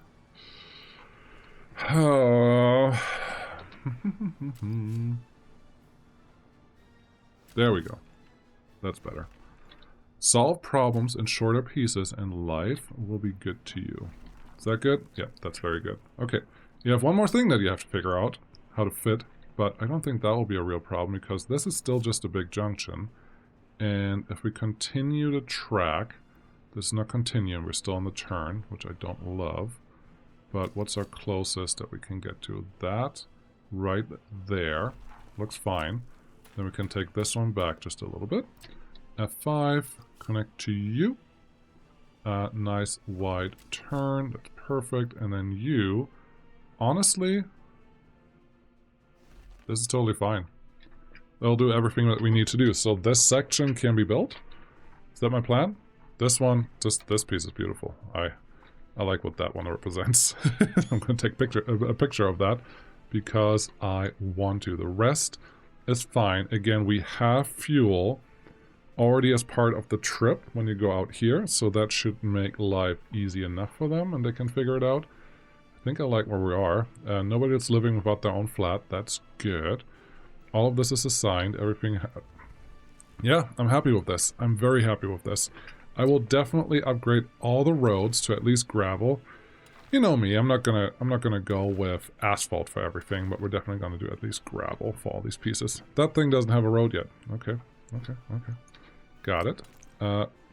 Speaker 1: Oh. There we go. That's better. Solve problems in shorter pieces and life will be good to you. Is that good? Yeah, that's very good. Okay. You have one more thing that you have to figure out. How to fit. But I don't think that will be a real problem because this is still just a big junction. And if we continue to track... This is not continuing, we're still on the turn, which I don't love. But what's our closest that we can get to? That right there. Looks fine. Then we can take this one back just a little bit. F5, connect to you. Nice wide turn, that's perfect. And then you, honestly, this is totally fine. That'll do everything that we need to do. So this section can be built. Is that my plan? This one, just this piece is beautiful. I like what that one represents. I'm going to take a picture of that because I want to. The rest is fine. Again, we have fuel already as part of the trip when you go out here, so that should make life easy enough for them and they can figure it out. I think I like where we are. Nobody that's living without their own flat. That's good. All of this is assigned. Everything... Yeah, I'm happy with this. I'm very happy with this. I will definitely upgrade all the roads to at least gravel. You know me, I'm not gonna go with asphalt for everything, but we're definitely gonna do at least gravel for all these pieces. That thing doesn't have a road yet. Okay. Got it.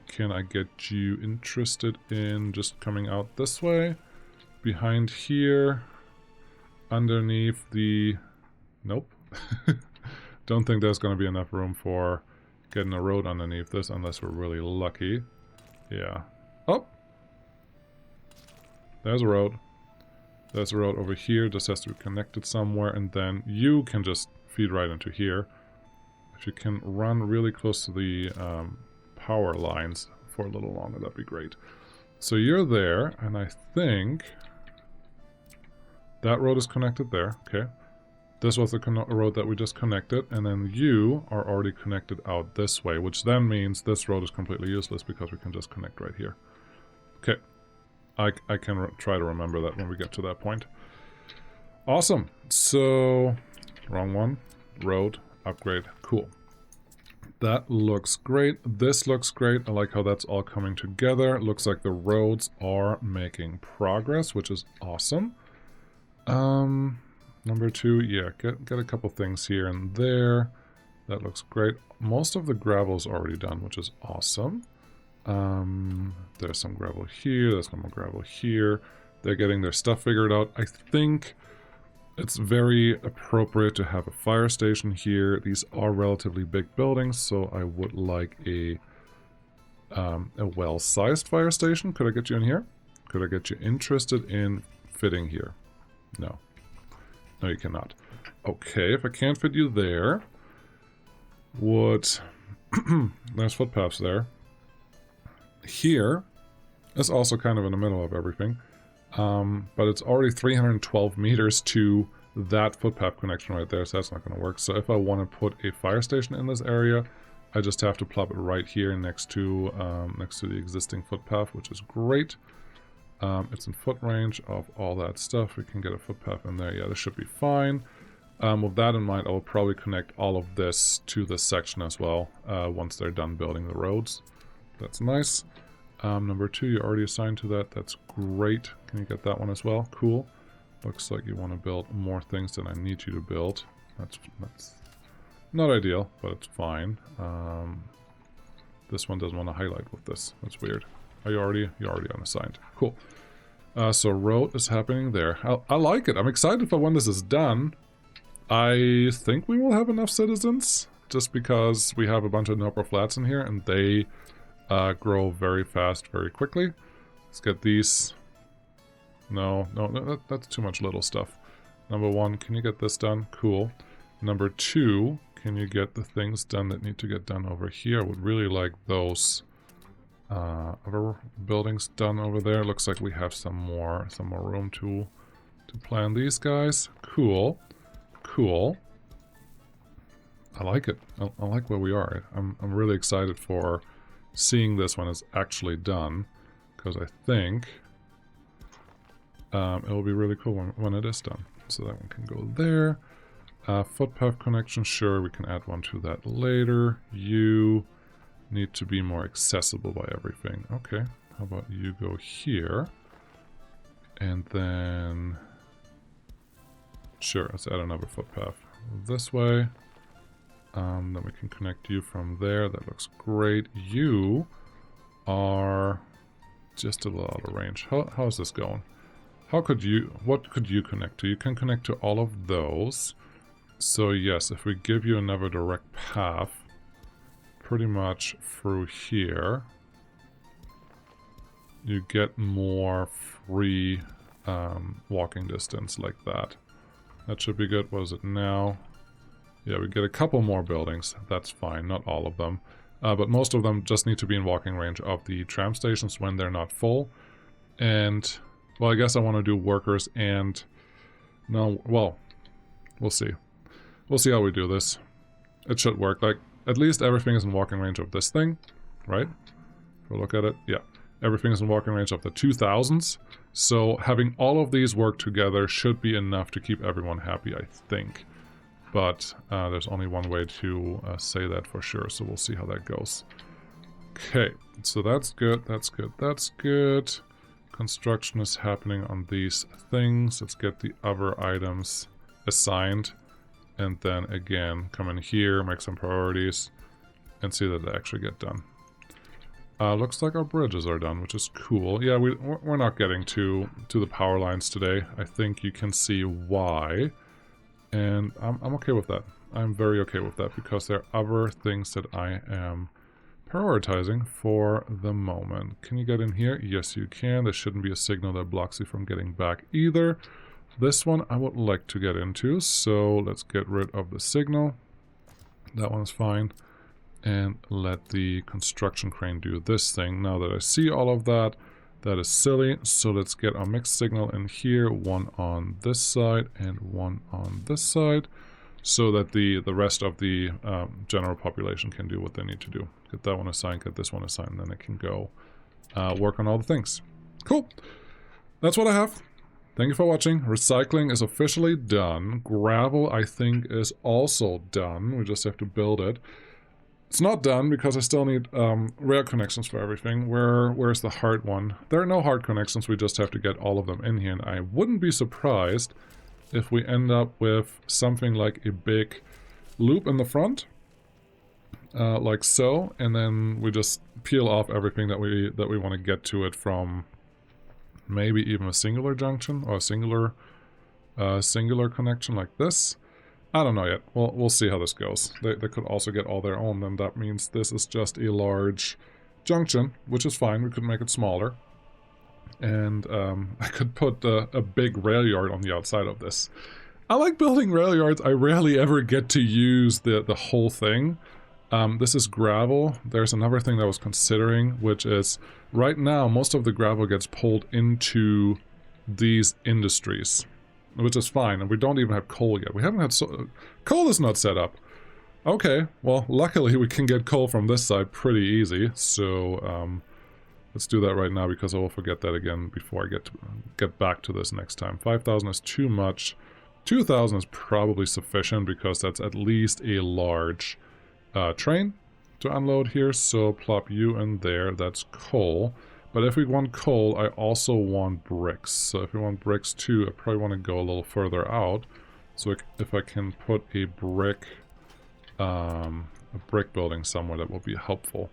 Speaker 1: Can I get you interested in just coming out this way? Behind here? Underneath the... Nope. Don't think there's gonna be enough room for getting a road underneath this unless we're really lucky. Yeah. Oh! There's a road. There's a road over here. This has to be connected somewhere, and then you can just feed right into here. If you can run really close to the power lines for a little longer, that'd be great. So you're there, and I think that road is connected there. Okay. This was the road that we just connected, and then you are already connected out this way, which then means this road is completely useless because we can just connect right here. Okay. I can try to remember that when we get to that point. Awesome. So, wrong one. Road, upgrade. Cool. That looks great. This looks great. I like how that's all coming together. It looks like the roads are making progress, which is awesome. Number 2, yeah, get a couple things here and there. That looks great. Most of the gravel is already done, which is awesome. There's some gravel here, there's some more gravel here. They're getting their stuff figured out. I think it's very appropriate to have a fire station here. These are relatively big buildings, so I would like a well-sized fire station. Could I get you in here? Could I get you interested in fitting here? No. No, you cannot. Okay, if I can't fit you there, there's footpaths there. Here is also kind of in the middle of everything, but it's already 312 meters to that footpath connection right there, so that's not going to work. So if I want to put a fire station in this area, I just have to plop it right here next to the existing footpath, which is great. It's in foot range of all that stuff. We can get a footpath in there. Yeah, this should be fine. With that in mind, I will probably connect all of this to this section as well once they're done building the roads. That's nice. Number 2, you're already assigned to that. That's great. Can you get that one as well? Cool. Looks like you want to build more things than I need you to build. That's not ideal, but it's fine. This one doesn't want to highlight with this. That's weird. You're already unassigned. Cool. So road is happening there. I like it. I'm excited for when this is done. I think we will have enough citizens, just because we have a bunch of Noper flats in here, and they grow very fast, very quickly. Let's get these. No, that's too much little stuff. Number 1, can you get this done? Cool. Number 2, can you get the things done that need to get done over here? I would really like those other buildings done over there. Looks like we have some more room to plan these guys. Cool. Cool. I like it. I like where we are. I'm really excited for seeing this when it's actually done, because I think it will be really cool when it is done. So that one can go there. Footpath connection, sure, we can add one to that later. You need to be more accessible by everything. Okay, how about you go here? And then... Sure, let's add another footpath this way. Then we can connect you from there. That looks great. You are just a little out of range. How is this going? What could you connect to? You can connect to all of those. So yes, if we give you another direct path, pretty much through here, you get more free walking distance like that. That should be good. What is it now? Yeah, we get a couple more buildings. That's fine, not all of them. But most of them just need to be in walking range of the tram stations when they're not full. And, well, I guess I want to do workers and... No, well, we'll see. We'll see how we do this. It should work. Like, at least everything is in walking range of this thing, right? If we look at it, yeah. Everything is in walking range of the 2000s. So having all of these work together should be enough to keep everyone happy, I think. But there's only one way to say that for sure, so we'll see how that goes. Okay, so that's good, that's good, that's good. Construction is happening on these things. Let's get the other items assigned. And then again, come in here, make some priorities, and see that they actually get done. Looks like our bridges are done, which is cool. Yeah, we're not getting to the power lines today. I think you can see why. And I'm okay with that. I'm very okay with that, because there are other things that I am prioritizing for the moment. Can you get in here? Yes, you can. There shouldn't be a signal that blocks you from getting back either. This one I would like to get into, so let's get rid of the signal. That one's fine. And let the construction crane do this thing. Now that I see all of that, that is silly. So let's get our mixed signal in here, one on this side and one on this side, so that the rest of the general population can do what they need to do. Get that one assigned, get this one assigned, and then it can go work on all the things. Cool. That's what I have. Thank you for watching. Recycling is officially done. Gravel, I think, is also done. We just have to build it. It's not done because I still need rail connections for everything. Where's the hard one? There are no hard connections, we just have to get all of them in here. And I wouldn't be surprised if we end up with something like a big loop in the front. Like so. And then we just peel off everything that we want to get to it from maybe even a singular junction or a singular connection like this. I don't know yet. We'll see how this goes. They could also get all their own, then that means this is just a large junction, which is fine. We could make it smaller. And I could put a big rail yard on the outside of this. I like building rail yards. I rarely ever get to use the whole thing. This is gravel. There's another thing that I was considering, which is right now most of the gravel gets pulled into these industries, which is fine, and we don't even have coal yet. We haven't had coal is not set up. Okay, well, luckily we can get coal from this side pretty easy, so let's do that right now, because I will forget that again before I get back to this next time. 5,000 is too much. 2,000 is probably sufficient, because that's at least a large train to unload here, so plop you in there. That's coal. But if we want coal, I also want bricks. So if we want bricks too, I probably want to go a little further out. So if I can put a brick building somewhere, that will be helpful.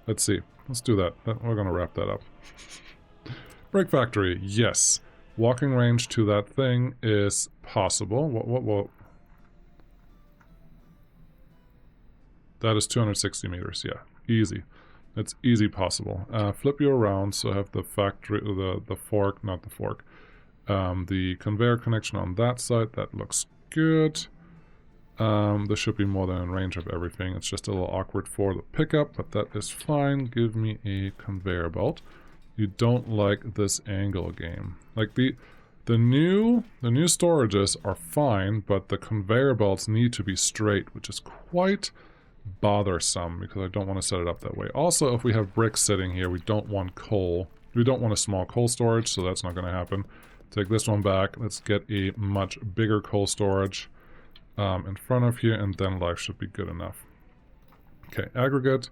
Speaker 1: Let's see. Let's do that. We're going to wrap that up. Brick factory. Yes. Walking range to that thing is possible. What? That is 260 meters. Yeah. Easy. It's easy possible. Flip you around, so I have the factory, the fork, not the fork, the conveyor connection on that side. That looks good. This should be more than in range of everything. It's just a little awkward for the pickup, but that is fine. Give me a conveyor belt. You don't like this angle game. Like the new storages are fine, but the conveyor belts need to be straight, which is quite bothersome because I don't want to set it up that way. Also, if we have bricks sitting here, we don't want coal. We don't want a small coal storage, so that's not going to happen. Take this one back. Let's get a much bigger coal storage in front of here, and then life should be good enough. Okay, aggregate.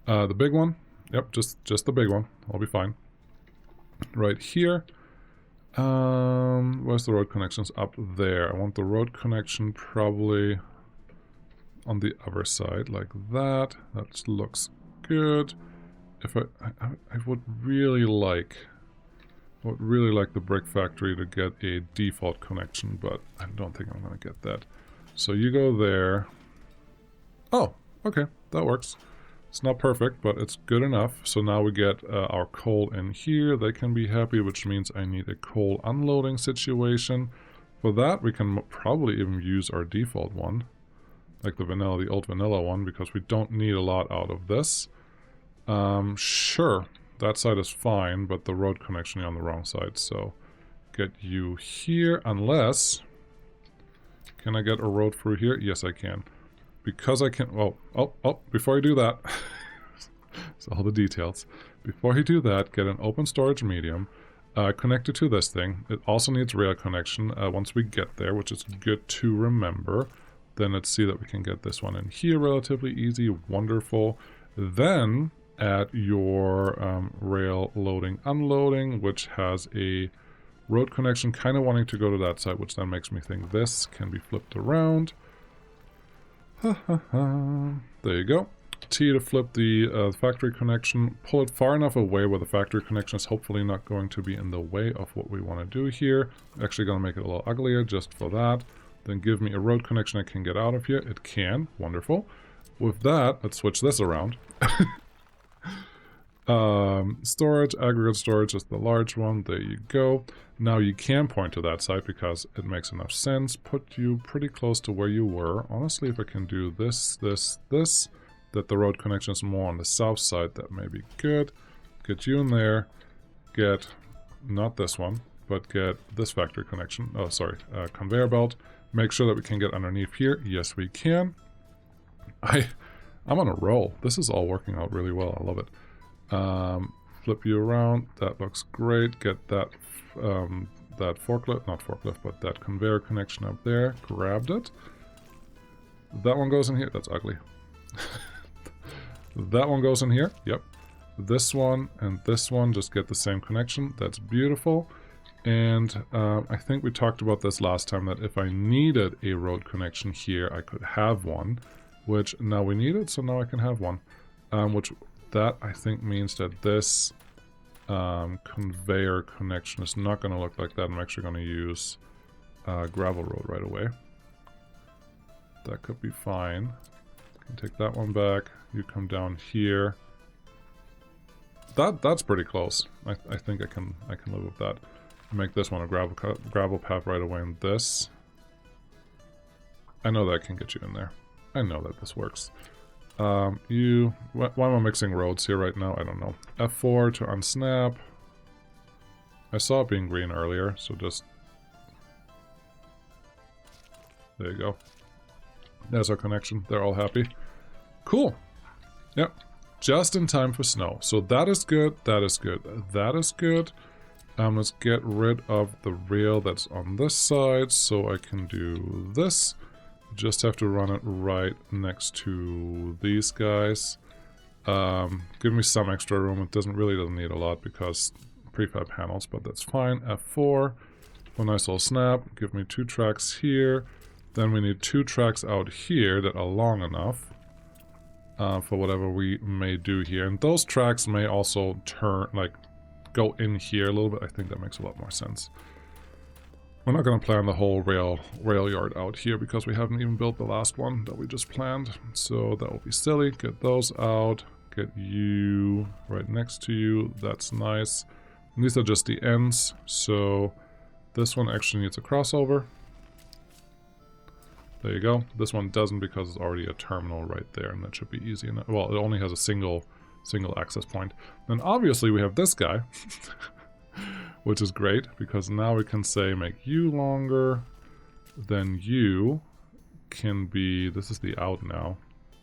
Speaker 1: The big one. Yep, just the big one. I'll be fine. Right here. Where's the road connections? Up there. I want the road connection probably on the other side, like that. That looks good. If I would really like the brick factory to get a default connection, but I don't think I'm gonna get that. So you go there. Oh, okay, that works. It's not perfect, but it's good enough. So now we get our coal in here. They can be happy, which means I need a coal unloading situation. For that, we can probably even use our default one, like the old vanilla one, because we don't need a lot out of this. Sure, that side is fine, but the road connection is on the wrong side. So get you here, unless... Can I get a road through here? Yes, I can. Because I can... Oh, before I do that... it's all the details. Before you do that, get an open storage medium, connect it to this thing. It also needs rail connection once we get there, which is good to remember. Then let's see that we can get this one in here relatively easy. Wonderful. Then add your rail loading, unloading, which has a road connection kind of wanting to go to that side, which then makes me think this can be flipped around. There you go. T to flip the factory connection. Pull it far enough away where the factory connection is hopefully not going to be in the way of what we want to do here. Actually going to make it a little uglier just for that. Then give me a road connection I can get out of here. It can. Wonderful. With that, let's switch this around. Storage, aggregate storage is the large one. There you go. Now you can point to that side because it makes enough sense. Put you pretty close to where you were. Honestly, if I can do this, that the road connection is more on the south side, that may be good. Get you in there. Get, not this one, but get this factory connection. Oh, sorry, conveyor belt. Make sure that we can get underneath here. Yes, we can. I'm on a roll. This is all working out really well. I love it. Flip you around. That looks great. Get that that forklift, not forklift, but that conveyor connection up there. Grabbed it. That one goes in here. That's ugly. That one goes in here. Yep. This one and this one just get the same connection. That's beautiful. And I think we talked about this last time, that if I needed a road connection here, I could have one, which now we need it, so now I can have one. Which that I think means that this conveyor connection is not going to look like that. I'm actually going to use gravel road right away. That could be fine. Can take that one back. You come down here. That's pretty close. I think I can live with that. Make this one a gravel path right away, and this. I know that can get you in there. I know that this works. Why am I mixing roads here right now? I don't know. F4 to unsnap. I saw it being green earlier, so just... There you go. There's our connection. They're all happy. Cool. Yep. Just in time for snow. So that is good. That is good. That is good. Let's get rid of the rail that's on this side so I can do this. Just have to run it right next to these guys. Give me some extra room. It doesn't need a lot because prefab panels, but that's fine. F4. A nice little snap. Give me 2 tracks here. Then we need 2 tracks out here that are long enough for whatever we may do here. And those tracks may also turn, like, go in here a little bit. I think that makes a lot more sense. We're not going to plan the whole rail yard out here because we haven't even built the last one that we just planned. So that will be silly. Get those out. get you right next to you. That's nice. And these are just the ends, so this one actually needs a crossover. There you go. This one doesn't because it's already a terminal right there, and that should be easy enough. Well, it only has a single access point. Then obviously we have this guy, which is great because now we can say make you longer, then you can be, this is the out now.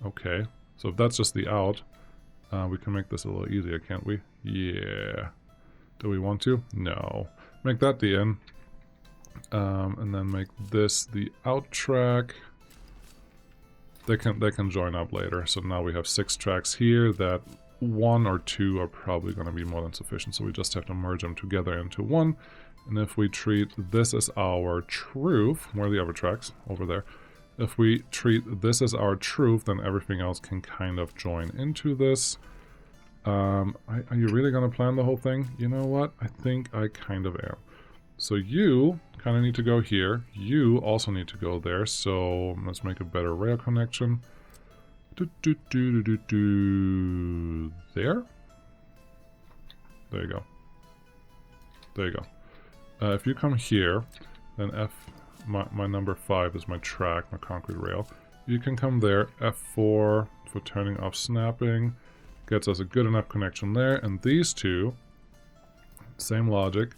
Speaker 1: Okay, so if that's just the out, we can make this a little easier, can't we? Yeah. Do we want to? No. Make that the in. And then make this the out track. They can join up later. So now we have 6 tracks here that 1 or 2 are probably going to be more than sufficient. So we just have to merge them together into one. And if we treat this as our truth, where are the other tracks? Over there. If we treat this as our truth, then everything else can kind of join into this. Are you really going to plan the whole thing? You know what? I think I kind of am. So you kind of need to go here. You also need to go there. So let's make a better rail connection. There? There you go. There you go. If you come here, then my number 5 is my track, my concrete rail. You can come there. F4 for turning off snapping. Gets us a good enough connection there. And these two, same logic,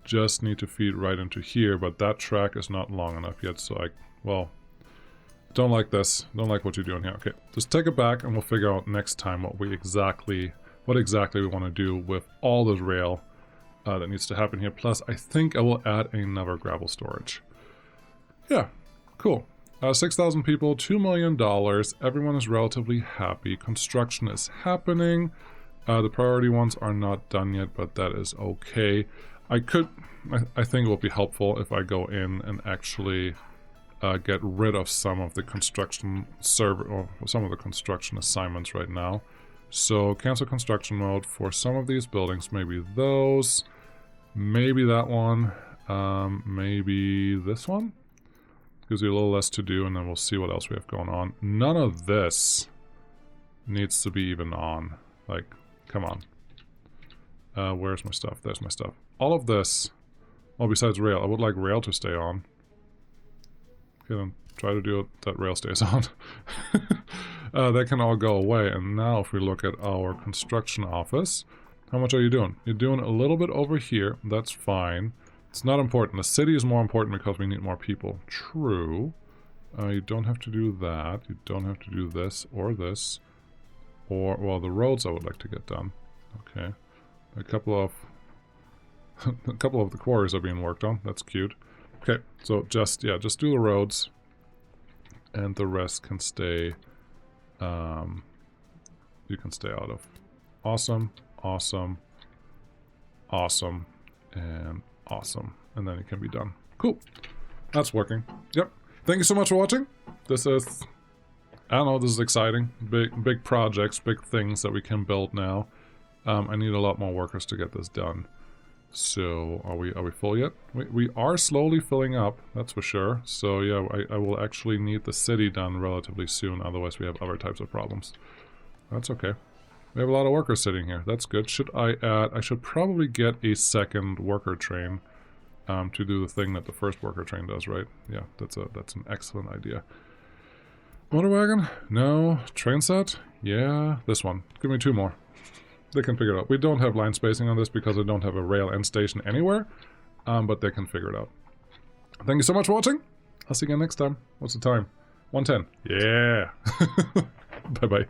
Speaker 1: just need to feed right into here. But that track is not long enough yet. So well, don't like this. Don't like what you're doing here. Okay, just take it back and we'll figure out next time what exactly we want to do with all this rail that needs to happen here. Plus, I think I will add another gravel storage. Yeah, cool. 6,000 people, $2 million. Everyone is relatively happy. Construction is happening. The priority ones are not done yet, but that is okay. I think it will be helpful if I go in and actually get rid of some of the construction or some of the construction assignments right now. So cancel construction mode for some of these buildings. Maybe those. Maybe that one. Maybe this one. Gives you a little less to do, and then we'll see what else we have going on. None of this needs to be even on. Like, come on. Where's my stuff? There's my stuff. All of this, well, besides rail, I would like rail to stay on. Okay, then try to do it that rail stays on. That can all go away. And now if we look at our construction office, how much are you doing? You're doing a little bit over here. That's fine. It's not important. The city is more important because we need more people. True. You don't have to do that. You don't have to do this or this. Or, well, the roads I would like to get done. Okay. A couple of the quarries are being worked on. That's cute. Okay, so just do the roads. And the rest can stay, you can stay out of. Awesome, awesome, awesome, and awesome. And then it can be done. Cool. That's working. Yep. Thank you so much for watching. This is, I don't know, this is exciting. Big projects, big things that we can build now. I need a lot more workers to get this done. So, are we full yet? We are slowly filling up, that's for sure. So yeah, I will actually need the city done relatively soon, otherwise we have other types of problems. That's okay. We have a lot of workers sitting here. That's good. Should I add... I should probably get a second worker train to do the thing that the first worker train does, right? Yeah, that's an excellent idea. Motor wagon? No. Train set? Yeah. This one. Give me 2 more. They can figure it out. We don't have line spacing on this because I don't have a rail end station anywhere. But they can figure it out. Thank you so much for watching. I'll see you again next time. What's the time? 1:10. Yeah. Bye-bye.